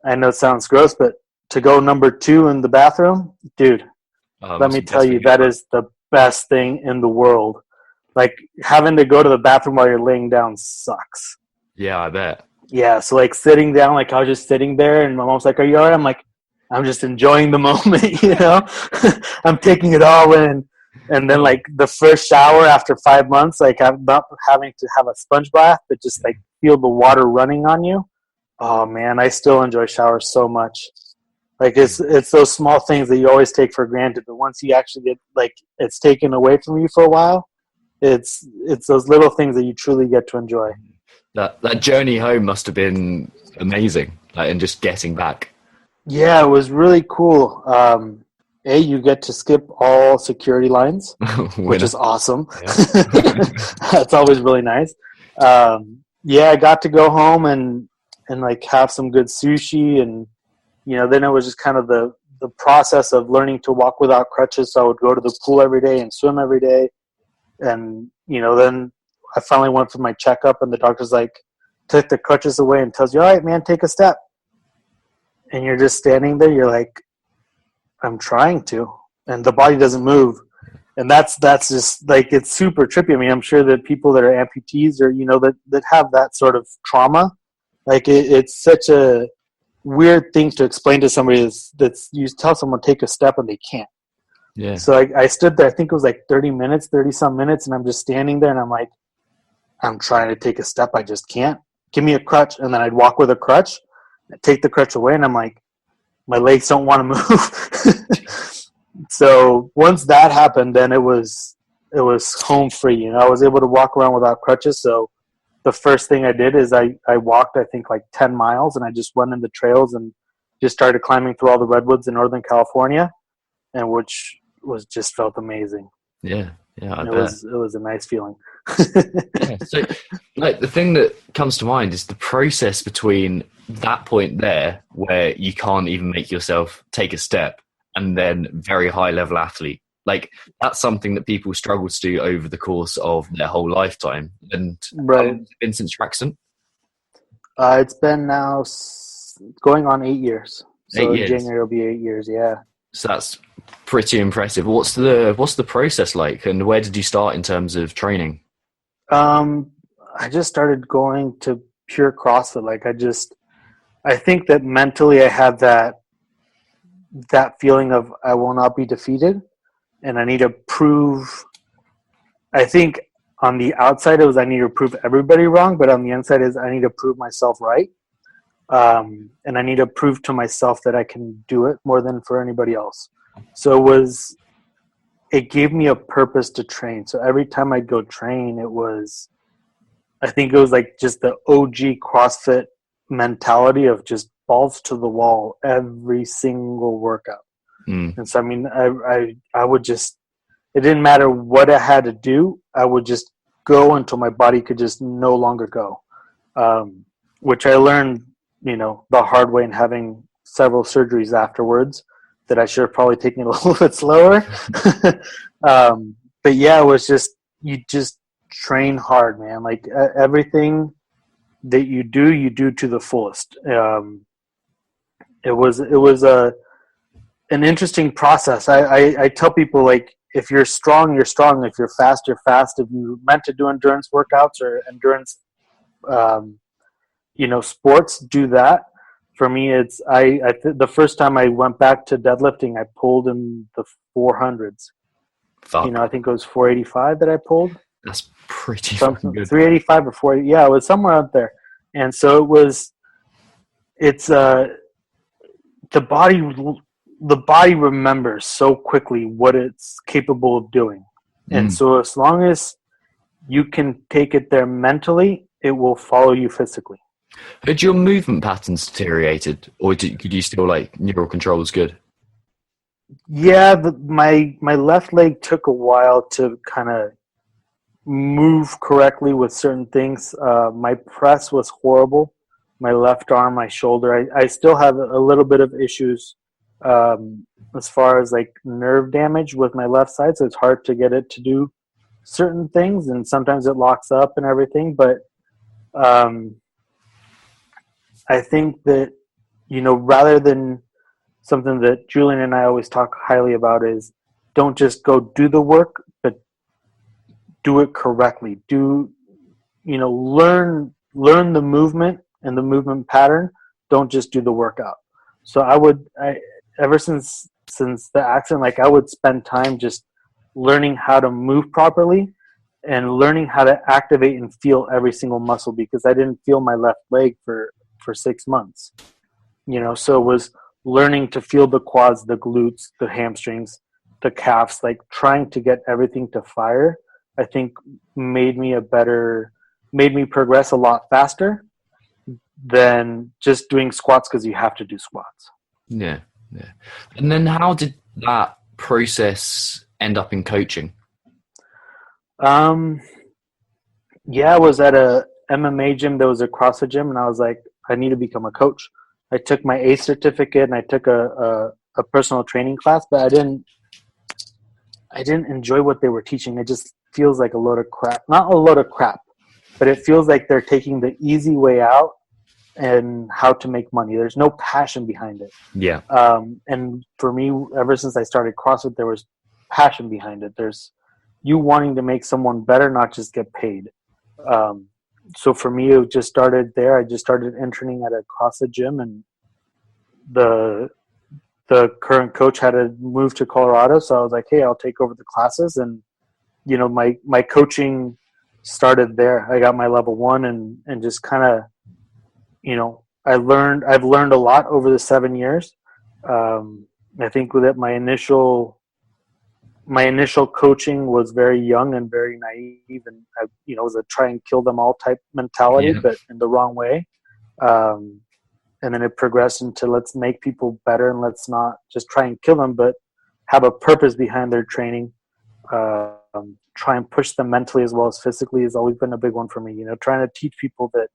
I know it sounds gross, but to go number 2 in the bathroom, dude, let me tell you, that is the best thing in the world. Like, having to go to the bathroom while you're laying down sucks. Yeah, I bet. Yeah, so like sitting down, like I was just sitting there, and my mom's like, are you all right? I'm like, I'm just enjoying the moment, you know? I'm taking it all in. And then like the first shower after 5 months, like I'm not having to have a sponge bath, but just like feel the water running on you. Oh man, I still enjoy showers so much. Like it's those small things that you always take for granted, but once you actually get, like, it's taken away from you for a while, it's those little things that you truly get to enjoy. That journey home must have been amazing, like, and just getting back. Yeah, it was really cool. You get to skip all security lines, which is awesome. Yeah. That's always really nice. I got to go home and like have some good sushi, and then it was just kind of the process of learning to walk without crutches. So I would go to the pool every day and swim every day, and then I finally went for my checkup, and the doctor's like, took the crutches away and tells you, all right, man, take a step. And you're just standing there. You're like, I'm trying to, and the body doesn't move. And that's just like, it's super trippy. I mean, I'm sure that people that are amputees or, that have that sort of trauma, like it's such a weird thing to explain to somebody that's you tell someone take a step and they can't. Yeah. So I stood there, I think it was like 30 some minutes, and I'm just standing there, and I'm like, I'm trying to take a step. I just can't. Give me a crutch. And then I'd walk with a crutch, I'd take the crutch away, and I'm like, my legs don't want to move. So once that happened, then it was home free. I was able to walk around without crutches. So the first thing I did is I walked, I think, like 10 miles, and I just went in the trails and just started climbing through all the redwoods in Northern California, and which was just felt amazing. Yeah. Yeah, I It bet. was a nice feeling. Yeah. So, like, the thing that comes to mind is the process between that point there, where you can't even make yourself take a step, and then very high level athlete. Like, that's something that people struggle to do over the course of their whole lifetime. And how long Right. has it been since your accident? It's been now going on 8 years. Eight So in years. January it'll be 8 years. Yeah. So that's pretty impressive. What's the process like, and where did you start in terms of training? Um, I just started going to pure CrossFit. I think that mentally I had that feeling of I will not be defeated, and I need to prove. I think on the outside it was I need to prove everybody wrong, but on the inside is I need to prove myself right, and I need to prove to myself that I can do it more than for anybody else. So it gave me a purpose to train. So every time I'd go train, I think it was like just the OG CrossFit mentality of just balls to the wall every single workout. Mm. And so, I mean, I would just, it didn't matter what I had to do. I would just go until my body could just no longer go, which I learned, the hard way in having several surgeries afterwards that I should have probably taken it a little bit slower. But yeah, it was just, you just train hard, man. Like everything that you do to the fullest. It was an interesting process. I tell people, like, if you're strong, you're strong. If you're fast. If you're meant to do endurance workouts or endurance, sports, do that. For me, it's the first time I went back to deadlifting, I pulled in the 400s. Fuck, I think it was 485 that I pulled. that's pretty fucking good. 385 or 480. Yeah, it was somewhere out there. And so the body remembers so quickly what it's capable of doing. And so as long as you can take it there mentally, it will follow you physically. Had your movement patterns deteriorated, or could you still, like, neural control was good? Yeah, my left leg took a while to kind of move correctly with certain things. My press was horrible. My left arm, my shoulder. I still have a little bit of issues as far as like nerve damage with my left side, so it's hard to get it to do certain things, and sometimes it locks up and everything. But I think that, rather than something that Julian and I always talk highly about is don't just go do the work, but do it correctly. Learn the movement and the movement pattern. Don't just do the workout. So ever since the accident, like, I would spend time just learning how to move properly and learning how to activate and feel every single muscle, because I didn't feel my left leg for 6 months. So it was learning to feel the quads, the glutes, the hamstrings, the calves, like trying to get everything to fire, I think made me progress a lot faster than just doing squats because you have to do squats. Yeah. And then how did that process end up in coaching? Yeah, I was at a MMA gym that was a CrossFit gym, and I was like, I need to become a coach. I took my A certificate and I took a personal training class, but I didn't enjoy what they were teaching. It just feels like a load of crap. Not a load of crap, but it feels like they're taking the easy way out and how to make money. There's no passion behind it. Yeah. And for me, ever since I started CrossFit, there was passion behind it. There's you wanting to make someone better, not just get paid. So for me, it just started there. I just started interning at a CrossFit gym, and the current coach had to move to Colorado. So I was like, hey, I'll take over the classes. And, my coaching started there. I got my level 1 and just kind of, I've learned a lot over the 7 years. I think that my initial coaching was very young and very naive, and it was a try and kill them all type mentality, but in the wrong way. And then it progressed into let's make people better, and let's not just try and kill them, but have a purpose behind their training. try and push them mentally as well as physically has always been a big one for me. Trying to teach people that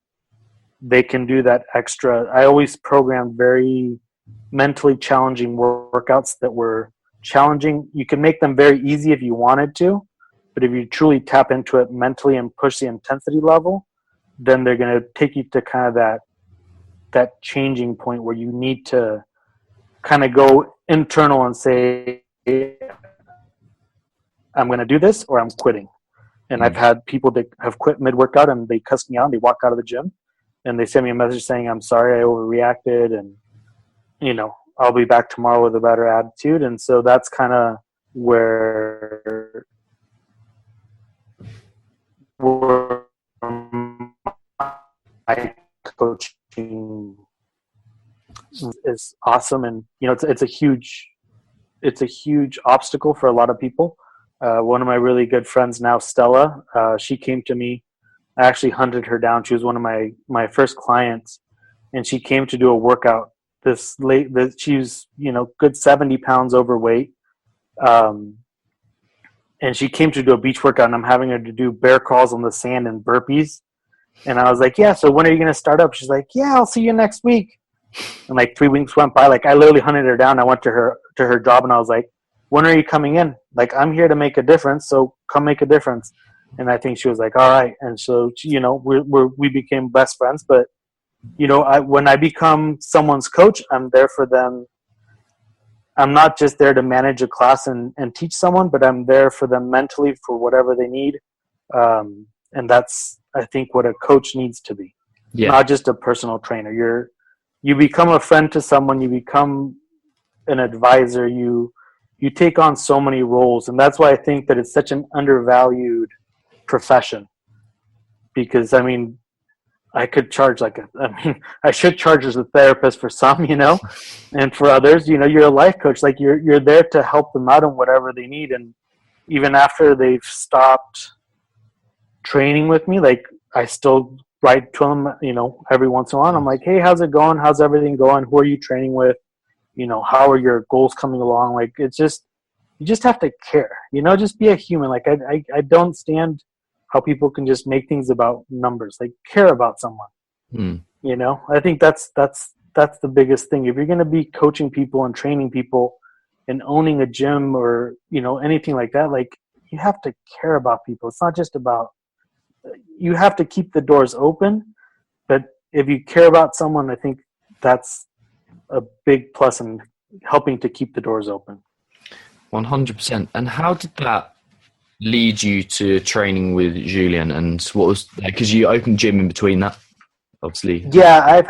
they can do that extra. I always programmed very mentally challenging workouts that were challenging. You can make them very easy if you wanted to, but if you truly tap into it mentally and push the intensity level, then they're going to take you to kind of that changing point where you need to kind of go internal and say, I'm going to do this or I'm quitting. And I've had people that have quit mid-workout and they cuss me out and they walk out of the gym and they send me a message saying, I'm sorry, I overreacted and, I'll be back tomorrow with a better attitude. And so that's kind of where my coaching is awesome. And, it's a huge obstacle for a lot of people. One of my really good friends now, Stella, she came to me. I actually hunted her down. She was one of my first clients, and she came to do a workout. She was, good 70 pounds overweight. And she came to do a beach workout, and I'm having her to do bear crawls on the sand and burpees. And I was like, yeah, so when are you going to start up? She's like, yeah, I'll see you next week. And 3 weeks went by. I literally hunted her down. I went to her job, and I was like, when are you coming in? I'm here to make a difference, so come make a difference. And I think she was like, all right. And so, we became best friends. But, when I become someone's coach, I'm there for them. I'm not just there to manage a class and teach someone, but I'm there for them mentally for whatever they need. And that's, I think, what a coach needs to be. Yeah. Not just a personal trainer. You become a friend to someone. You become an advisor. You take on so many roles. And that's why I think that it's such an undervalued profession. Because, I could charge I should charge as a therapist for some, and for others, you're a life coach. You're there to help them out in whatever they need. And even after they've stopped training with me, I still write to them, every once in a while. I'm like, hey, how's it going? How's everything going? Who are you training with? How are your goals coming along? It's just, you just have to care, just be a human. I don't stand how people can just make things about numbers, care about someone. I think that's the biggest thing. If you're going to be coaching people and training people and owning a gym or, anything like that, you have to care about people. It's not just about, you have to keep the doors open, but if you care about someone, I think that's a big plus in helping to keep the doors open. 100%. And how did that lead you to training with Julien, and what was, because you opened gym in between that, obviously? Yeah, I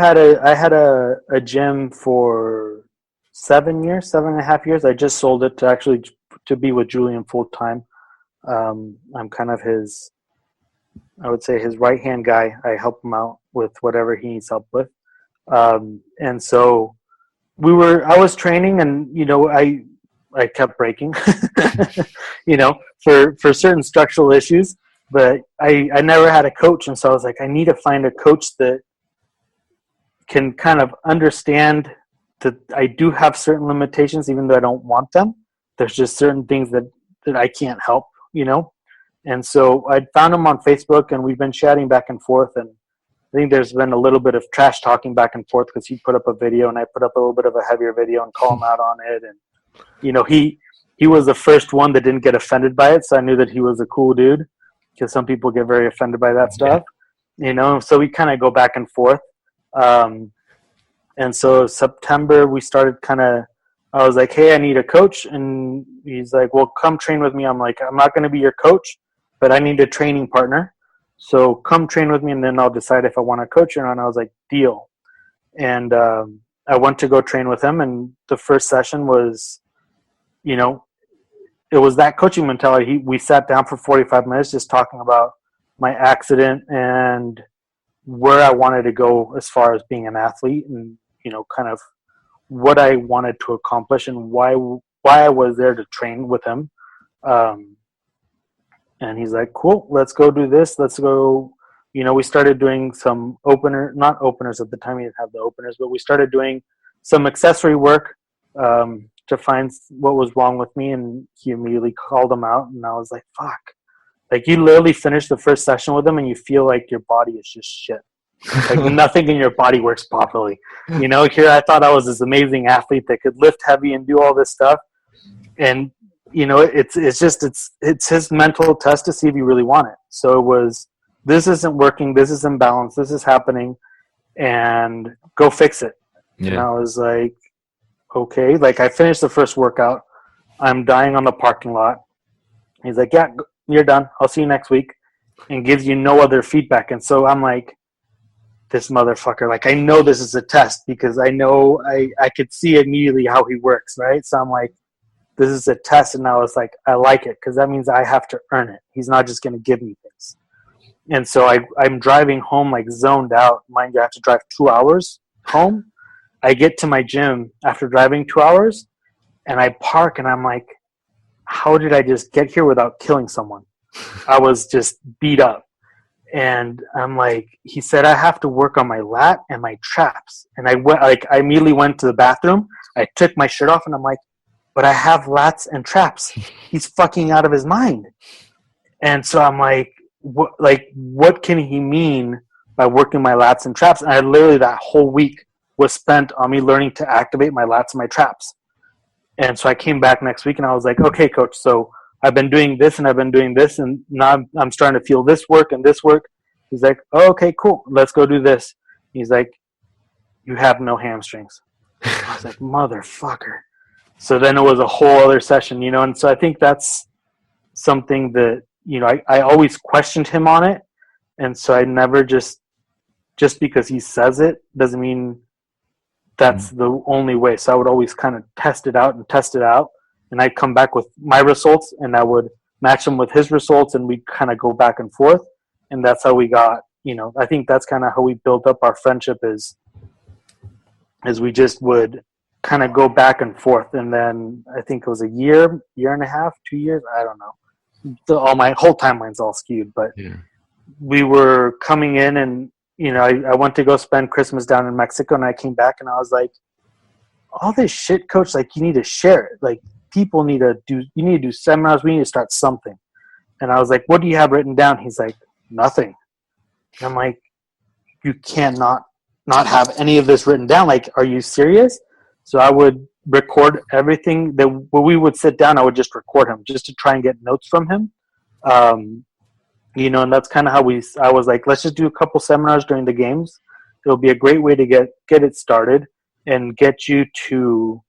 had a gym for 7.5 years. I just sold it to be with Julien full time. I'm kind of his right-hand guy. I help him out with whatever he needs help with. And so I was training, and I kept breaking, for certain structural issues, but I never had a coach. And so I was like, I need to find a coach that can kind of understand that I do have certain limitations, even though I don't want them. There's just certain things that I can't help, And so I found him on Facebook, and we've been chatting back and forth. And I think there's been a little bit of trash talking back and forth because he put up a video and I put up a little bit of a heavier video and call him out on it. And, he was the first one that didn't get offended by it. So I knew that he was a cool dude, because some people get very offended by that stuff, so we kind of go back and forth. And so September we started I was like, hey, I need a coach. And he's like, well, come train with me. I'm like, I'm not going to be your coach, but I need a training partner. So come train with me, and then I'll decide if I want to coach you or not. And I was like, deal. And I went to go train with him. And the first session was, it was that coaching mentality. We sat down for 45 minutes just talking about my accident and where I wanted to go as far as being an athlete, and, kind of what I wanted to accomplish and why I was there to train with him. And he's like, cool, let's go do this. Let's go. We started doing some not openers at the time. We didn't have the openers, but we started doing some accessory work, to find what was wrong with me, and he immediately called him out, and I was like, fuck. Like, you literally finish the first session with him and you feel like your body is just shit. Like, nothing in your body works properly. You know, here I thought I was this amazing athlete that could lift heavy and do all this stuff. And, you know, it's his mental test to see if you really want it. So it was, this isn't working, this is imbalanced, this is happening, and go fix it. Yeah. And I was like, okay. Like, I finished the first workout. I'm dying on the parking lot. He's like, yeah, you're done. I'll see you next week. And gives you no other feedback. And so I'm like, this motherfucker. Like, I know this is a test because I know I could see immediately how he works, right? So I'm like, this is a test. And I was like, I like it because that means I have to earn it. He's not just going to give me things. And so I'm driving home like zoned out. Mind you, I have to drive 2 hours home. I get to my gym after driving 2 hours and I park and I'm like, how did I just get here without killing someone? I was just beat up. And I'm like, he said, I have to work on my lat and my traps. And I immediately went to the bathroom. I took my shirt off and I'm like, but I have lats and traps. He's fucking out of his mind. And so I'm like, what can he mean by working my lats and traps? And I literally, that whole week was spent on me learning to activate my lats and my traps. And so I came back next week and I was like, okay, coach, so I've been doing this and I've been doing this and now I'm starting to feel this work and this work. He's like, oh, okay, cool. Let's go do this. He's like, you have no hamstrings. I was like, motherfucker. So then it was a whole other session, you know, and so I think that's something that, you know, I always questioned him on it. And so I never just because he says it doesn't mean that's the only way. So I would always kind of test it out. And I'd come back with my results and I would match them with his results and we'd kind of go back and forth. And that's how we got, you know, I think that's kind of how we built up our friendship is we just would kind of go back and forth. And then I think it was a year and a half, 2 years. I don't know. All my whole timeline's all skewed, but we were coming in and, you know, I went to go spend Christmas down in Mexico and I came back and I was like, all this shit, coach, like you need to share it. Like people need to do seminars. We need to start something. And I was like, what do you have written down? He's like, nothing. And I'm like, you can't not have any of this written down. Like, are you serious? So I would record everything that when we would sit down, I would just record him just to try and get notes from him. You know, and that's kind of how I was like, let's just do a couple seminars during the games. It'll be a great way to get it started and get you to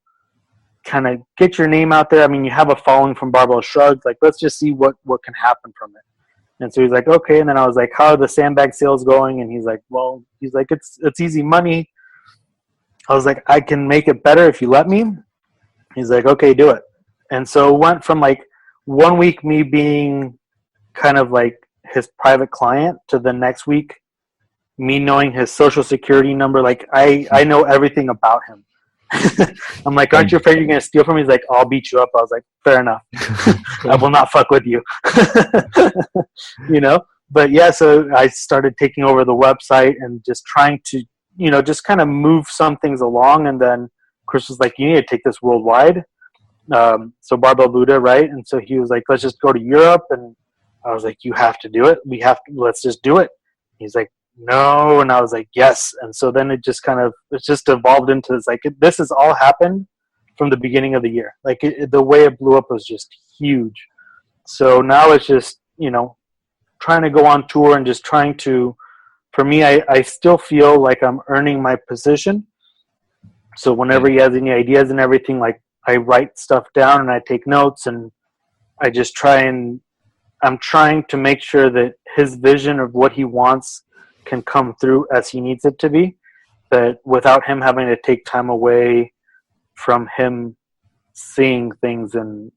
kind of get your name out there. I mean, you have a following from Barbell Shrugged. Like, let's just see what can happen from it. And so he's like, okay. And then I was like, how are the sandbag sales going? And he's like, well, it's easy money. I was like, I can make it better if you let me. He's like, okay, do it. And so it went from like 1 week me being kind of like his private client to the next week me knowing his social security number. Like I know everything about him. I'm like, aren't you afraid you're going to steal from me? He's like, I'll beat you up. I was like, fair enough. I will not fuck with you. You know? But yeah, so I started taking over the website and just trying to, you know, just kind of move some things along. And then Chris was like, you need to take this worldwide. So Barbell Buddha, right? And so he was like, let's just go to Europe. And I was like, you have to do it. Let's just do it. He's like, no. And I was like, yes. And so then it just evolved into this, like, this has all happened from the beginning of the year. Like the way it blew up was just huge. So now it's just, you know, trying to go on tour and just trying to, for me, I still feel like I'm earning my position. So whenever he has any ideas and everything, like I write stuff down and I take notes and I just I'm trying to make sure that his vision of what he wants can come through as he needs it to be, but without him having to take time away from him seeing things and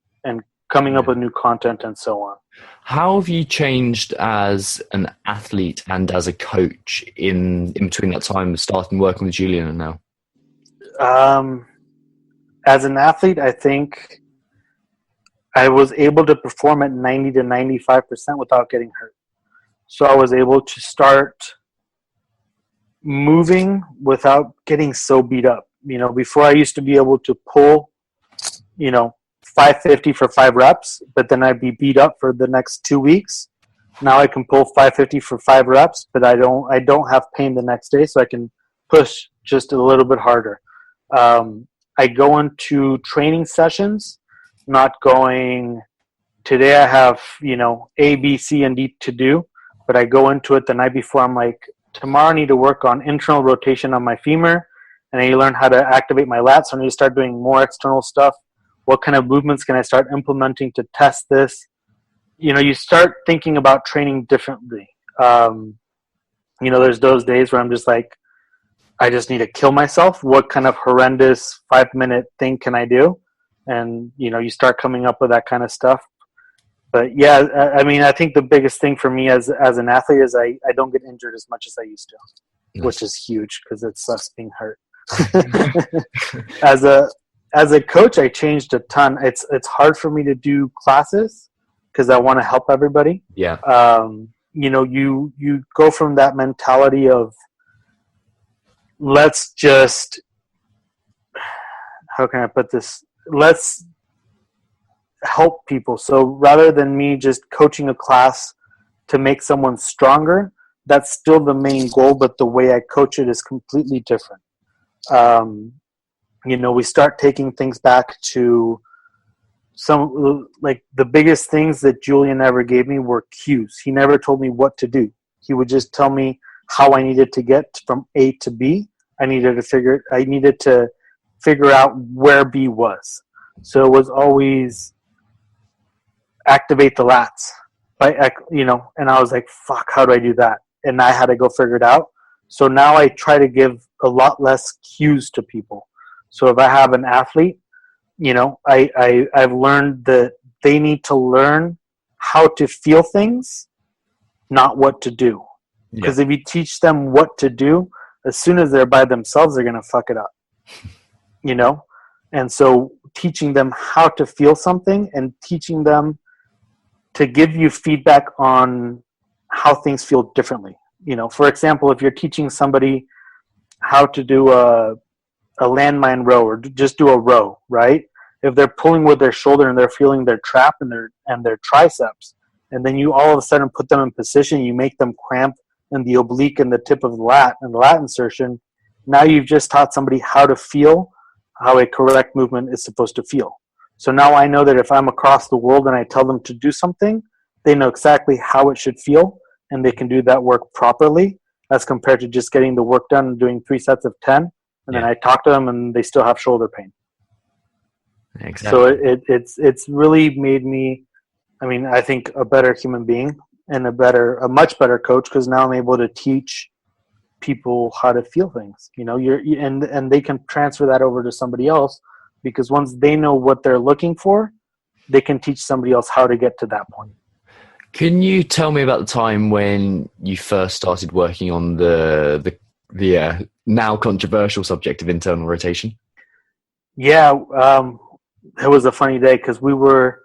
coming up with new content and so on. How have you changed as an athlete and as a coach in between that time, starting working with Julian and now? As an athlete, I think I was able to perform at 90 to 95% without getting hurt. So I was able to start moving without getting so beat up. You know, before I used to be able to pull you know, 550 for 5 reps, but then I'd be beat up for the next 2 weeks. Now I can pull 550 for 5 reps, but I don't have pain the next day, so I can push just a little bit harder. I go into training sessions, not going, today I have, you know, A, B, C, and D to do, but I go into it the night before. I'm like, tomorrow I need to work on internal rotation on my femur, and I need to learn how to activate my lats, so I need to start doing more external stuff. What kind of movements can I start implementing to test this? You know, you start thinking about training differently. You know, there's those days where I'm just like, I just need to kill myself. What kind of horrendous 5-minute thing can I do? And, you know, you start coming up with that kind of stuff. But yeah, I mean, I think the biggest thing for me as an athlete is I don't get injured as much as I used to, nice. Which is huge because it sucks being hurt. As a coach, I changed a ton. It's hard for me to do classes because I want to help everybody. Yeah. You know, you go from that mentality of, let's just, how can I put this? Let's help people. So rather than me just coaching a class to make someone stronger, that's still the main goal, but the way I coach it is completely different. You know, we start taking things back to some, like the biggest things that Julian ever gave me were cues. He never told me what to do. He would just tell me how I needed to get from A to B. I needed to figure out where B was. So it was always activate the lats, you know, and I was like, fuck, how do I do that? And I had to go figure it out. So now I try to give a lot less cues to people. So if I have an athlete, you know, I've learned that they need to learn how to feel things, not what to do. Because if you teach them what to do, as soon as they're by themselves, they're going to fuck it up, you know? And so teaching them how to feel something and teaching them to give you feedback on how things feel differently. You know, for example, if you're teaching somebody how to do a landmine row or just do a row, right? If they're pulling with their shoulder and they're feeling their trap and their triceps, and then you all of a sudden put them in position, you make them cramp in the oblique and the tip of the lat and the lat insertion, now you've just taught somebody how to feel how a correct movement is supposed to feel. So now I know that if I'm across the world and I tell them to do something, they know exactly how it should feel, and they can do that work properly as compared to just getting the work done and doing 3 sets of 10, and then I talk to them and they still have shoulder pain. Exactly. So it's really made me, I mean, I think a better human being and a much better coach, because now I'm able to teach people how to feel things. You know, and they can transfer that over to somebody else, because once they know what they're looking for, they can teach somebody else how to get to that point. Can you tell me about the time when you first started working on the now controversial subject of internal rotation? Yeah, it was a funny day because we were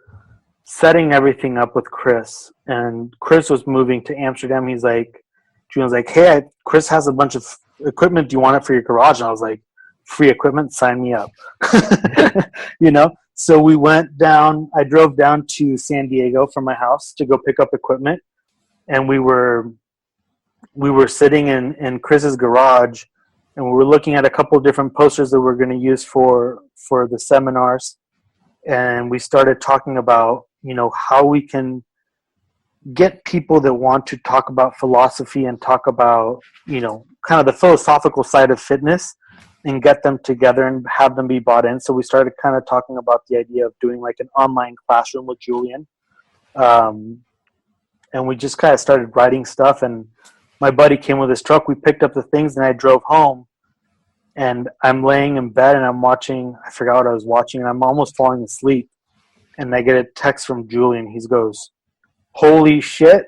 setting everything up with Chris, and Chris was moving to Amsterdam. He's like, Julian's like, hey, Chris has a bunch of equipment. Do you want it for your garage? And I was like, free equipment? Sign me up. You know? So we went down, I drove down to San Diego from my house to go pick up equipment. And we were sitting in Chris's garage, and we were looking at a couple of different posters that we're going to use for the seminars. And we started talking about, you know, how we can get people that want to talk about philosophy and talk about, you know, kind of the philosophical side of fitness, and get them together and have them be bought in. So we started kind of talking about the idea of doing like an online classroom with Julian. And we just kind of started writing stuff, and my buddy came with his truck. We picked up the things and I drove home, and I'm laying in bed and I'm watching, I forgot what I was watching, and I'm almost falling asleep. And I get a text from Julian. He goes, holy shit,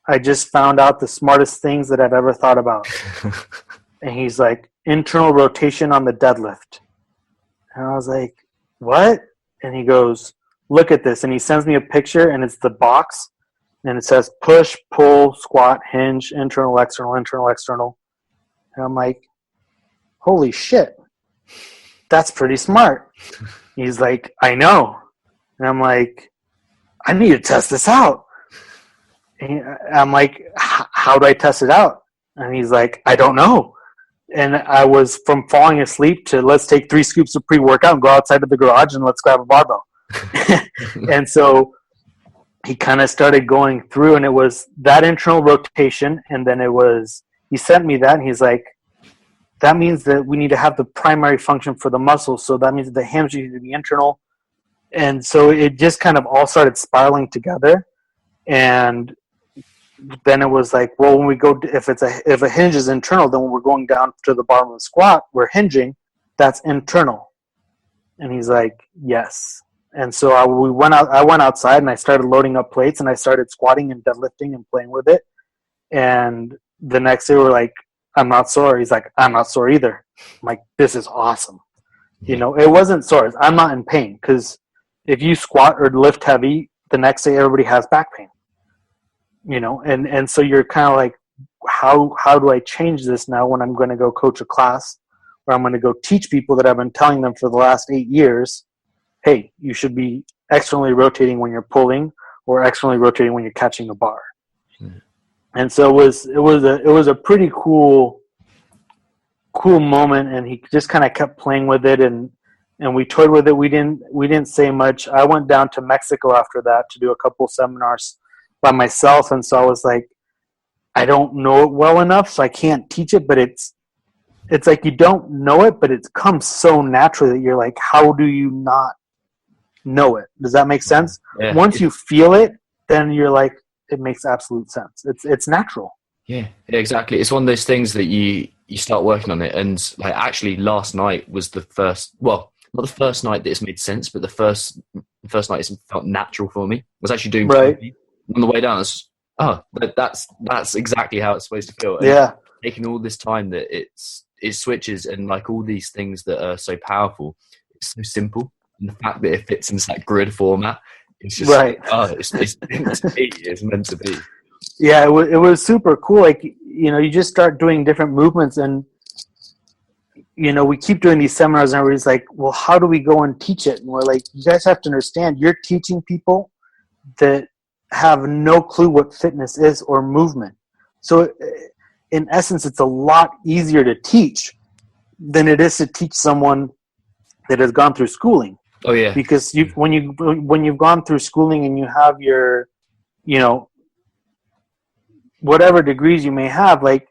I just found out the smartest things that I've ever thought about. And he's like, internal rotation on the deadlift. And I was like, what? And he goes, look at this. And he sends me a picture, and it's the box, and it says push, pull, squat, hinge, internal, external, internal, external. And I'm like, holy shit, that's pretty smart. He's like, I know. And I'm like, I need to test this out. And I'm like, how do I test it out? And he's like, I don't know. And I was from falling asleep to let's take 3 scoops of pre-workout and go outside of the garage and let's grab a barbell. And so he kind of started going through, and it was that internal rotation. And then he sent me that, and he's like, that means that we need to have the primary function for the muscle. So that means that the hamstring needs to be internal. And so it just kind of all started spiraling together. And then it was like, well, when we go, if a hinge is internal, then when we're going down to the bottom of the squat, we're hinging, that's internal. And he's like, yes. And so I went outside and I started loading up plates and I started squatting and deadlifting and playing with it. And the next day we're like, I'm not sore. He's like, I'm not sore either. I'm like, this is awesome. You know, it wasn't sore. I'm not in pain, because if you squat or lift heavy, the next day everybody has back pain. You know, and so you're kind of like, how do I change this now when I'm going to go coach a class, or I'm going to go teach people that I've been telling them for the last 8 years, hey, you should be externally rotating when you're pulling or externally rotating when you're catching a bar. Mm-hmm. And so it was a pretty cool moment, and he just kind of kept playing with it, and we toyed with it. We didn't say much. I went down to Mexico after that to do a couple seminars by myself, and so I was like, I don't know it well enough, so I can't teach it, but it's like you don't know it, but it comes so naturally that you're like, how do you not know it? Does that make sense? Yeah. Once you feel it, then you're like, it makes absolute sense. It's natural. Yeah, exactly. It's one of those things that you start working on it, and like actually last night was the first, well, not the first night that it's made sense, but the first night it's felt natural for me. I was actually doing right on the way down. That's exactly how it's supposed to feel. And yeah, taking all this time that it switches, and like all these things that are so powerful, it's so simple, and the fact that it fits into that grid format, it's just right. It's meant to be. It's meant to be. Yeah, it was super cool. Like, you know, you just start doing different movements, and you know, we keep doing these seminars, and everybody's like, well, how do we go and teach it? And we're like, you guys have to understand, you're teaching people that have no clue what fitness is or movement. So in essence, it's a lot easier to teach than it is to teach someone that has gone through schooling. Oh yeah. Because when you've gone through schooling and you have your, you know, whatever degrees you may have, like,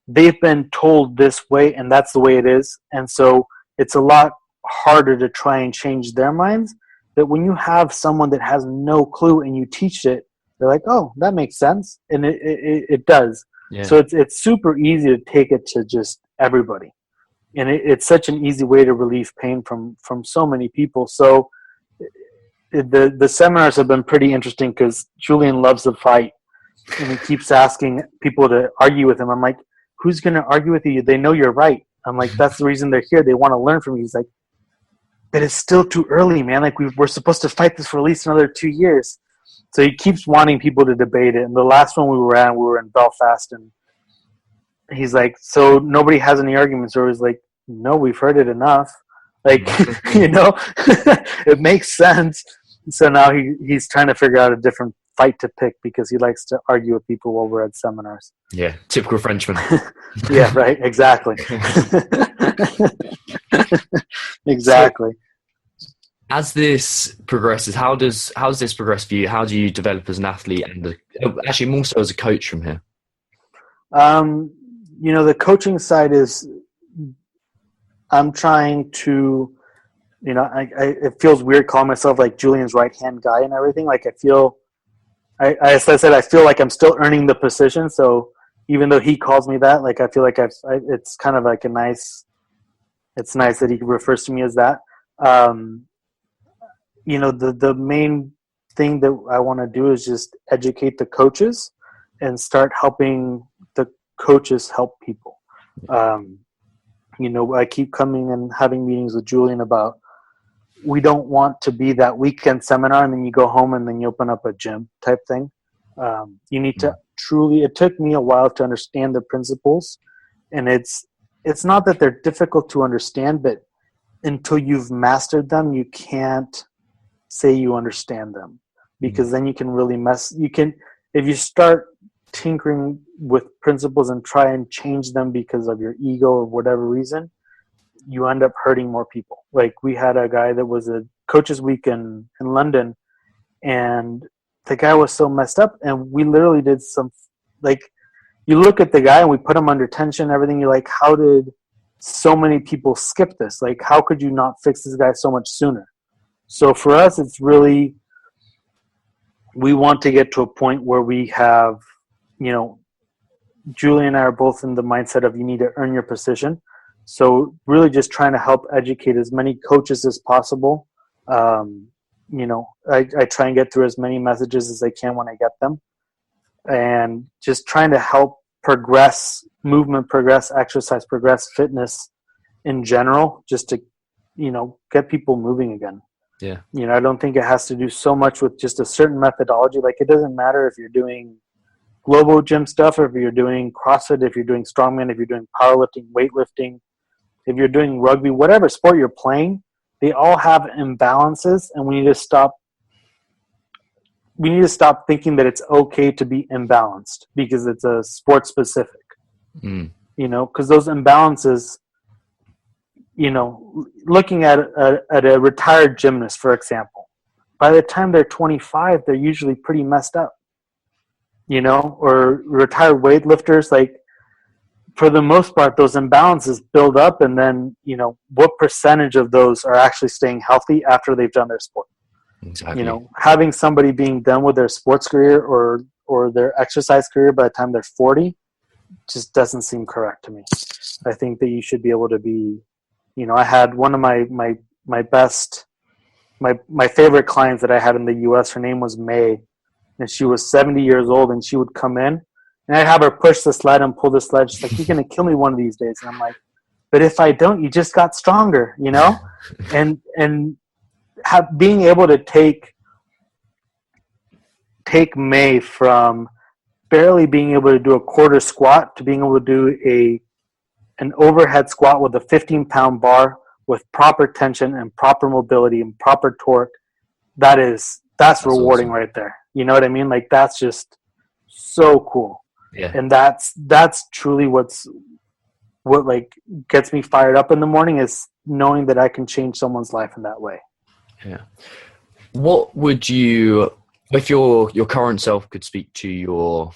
they've been told this way and that's the way it is. And so it's a lot harder to try and change their minds. That when you have someone that has no clue and you teach it, they're like, oh, that makes sense. And it does. Yeah. So it's super easy to take it to just everybody. And it's such an easy way to relieve pain from so many people. So the seminars have been pretty interesting, because Julian loves to fight, and he keeps asking people to argue with him. I'm like, who's going to argue with you? They know you're right. I'm like, that's the reason they're here. They want to learn from you. He's like, but it's still too early, man. Like, we're supposed to fight this for at least another 2 years. So he keeps wanting people to debate it. And the last one we were in Belfast, and he's like, so nobody has any arguments? Or he's like, no, we've heard it enough. Like, you know, it makes sense. So now he's trying to figure out a different fight to pick, because he likes to argue with people while we're at seminars. Yeah, typical Frenchman. Yeah, right, exactly. Exactly. So, as this progresses, how does this progress for you? How do you develop as an athlete, and actually more so as a coach from here? You know, the coaching side is, I'm trying to, you know, it feels weird calling myself like Julian's right-hand guy and everything. Like, as I said, I feel like I'm still earning the position. So even though he calls me that, like, I feel like it's kind of like it's nice that he refers to me as that. You know, the main thing that I want to do is just educate the coaches and start helping the coaches help people. You know, I keep coming and having meetings with Julian about, we don't want to be that weekend seminar and then you go home and then you open up a gym type thing. You need to truly, it took me a while to understand the principles, and it's not that they're difficult to understand, but until you've mastered them, you can't say you understand them, because then you can really if you start tinkering with principles and try and change them because of your ego or whatever reason, you end up hurting more people. Like, we had a guy that was a coaches week in London, and the guy was so messed up, and we literally did some, like, you look at the guy and we put him under tension and everything, you're like, how did so many people skip this? Like, how could you not fix this guy so much sooner? So for us, it's really, we want to get to a point where we have, Julie and I are both in the mindset of you need to earn your position. So really just trying to help educate as many coaches as possible. I try and get through as many messages as I can when I get them. And just trying to help progress, movement progress, exercise progress, fitness in general, just to, get people moving again. Yeah. I don't think it has to do so much with just a certain methodology. Like, it doesn't matter if you're doing global gym stuff, or if you're doing CrossFit, if you're doing strongman, if you're doing powerlifting, weightlifting, if you're doing rugby, whatever sport you're playing, they all have imbalances, and we need to stop thinking that it's okay to be imbalanced because it's a sport specific. Because those imbalances, looking at a retired gymnast, for example, by the time they're 25, they're usually pretty messed up, or retired weightlifters, like, for the most part, those imbalances build up, and then, what percentage of those are actually staying healthy after they've done their sport? Exactly. Having somebody being done with their sports career or their exercise career by the time they're 40 just doesn't seem correct to me. I think that you should be able to be, I had one of my favorite clients that I had in the US, her name was May, and she was 70 years old, and she would come in, and I'd have her push the sled and pull the sled. She's like, you're going to kill me one of these days. And I'm like, but if I don't, you just got stronger, and being able to take May from barely being able to do a quarter squat to being able to do an overhead squat with a 15-pound bar with proper tension and proper mobility and proper torque, that's rewarding, awesome. Right there. You know what I mean? Like, that's just so cool. Yeah. And that's truly what like gets me fired up in the morning, is knowing that I can change someone's life in that way. Yeah. What would you, if your current self could speak to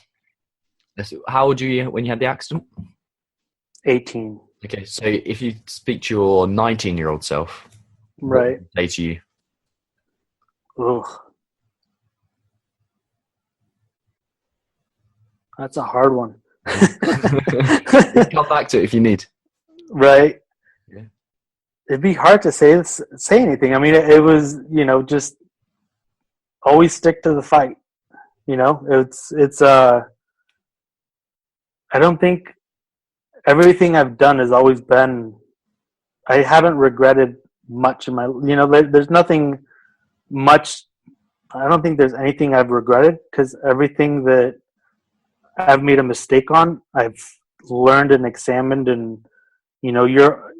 how old were you when you had the accident? 18. Okay, so if you speak to your 19-year-old self, right, what would they say to you? Ugh. That's a hard one. Come back to it if you need. Right. Yeah. It'd be hard to say anything. I mean, it was, just always stick to the fight. It's I don't think everything I've done has always been, I haven't regretted much in my, there's nothing much. I don't think there's anything I've regretted, because everything that I've made a mistake on, I've learned and examined, and, you're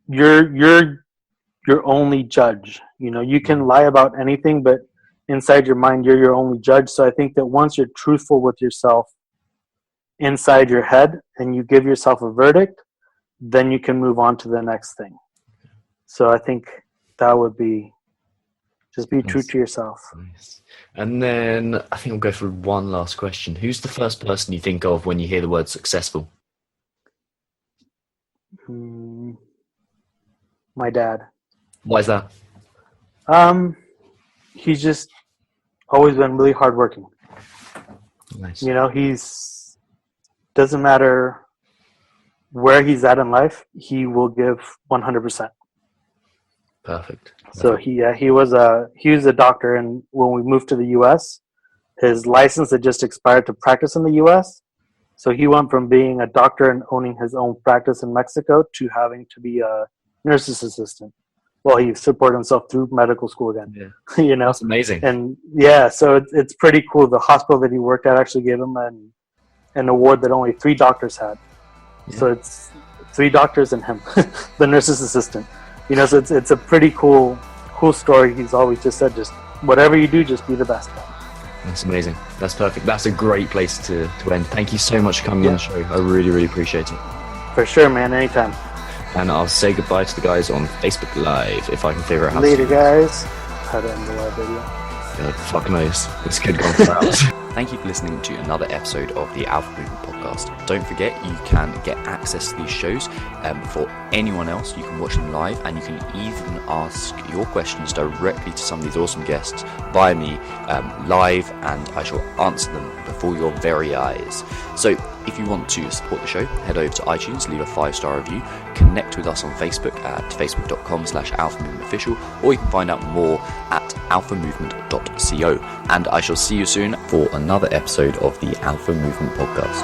your only judge. You can lie about anything, but inside your mind, you're your only judge. So I think that once you're truthful with yourself inside your head and you give yourself a verdict, then you can move on to the next thing. So I think that would be, just be true to yourself. Nice. And then I think we'll go for one last question. Who's the first person you think of when you hear the word successful? My dad. Why is that? He's just always been really hardworking. Nice. He's, doesn't matter where he's at in life, he will give 100%. Perfect. So he was a doctor, and when we moved to the U.S., his license had just expired to practice in the U.S. So he went from being a doctor and owning his own practice in Mexico to having to be a nurse's assistant. Well, he supported himself through medical school again. Yeah. That's amazing. And yeah, so it's pretty cool. The hospital that he worked at actually gave him an award that only 3 doctors had. Yeah. So it's 3 doctors and him, the nurse's assistant. So it's a pretty cool story. He's always just said, just whatever you do, just be the best. That's amazing. That's perfect. That's a great place to end. Thank you so much for coming on the show. I really, really appreciate it. For sure, man. Anytime. And I'll say goodbye to the guys on Facebook Live if I can figure out how Later, to guys. How to end the live video. God, fuck knows. This kid gone for hours. Thank you for listening to another episode of the Alpha Movement Podcast. Don't forget, you can get access to these shows for anyone else. You can watch them live, and you can even ask your questions directly to some of these awesome guests via me live, and I shall answer them before your very eyes. So if you want to support the show, head over to iTunes, leave a 5-star review, connect with us on Facebook at facebook.com/alphamovementofficial, or you can find out more at alphamovement.co. And I shall see you soon for another episode of the Alpha Movement Podcast.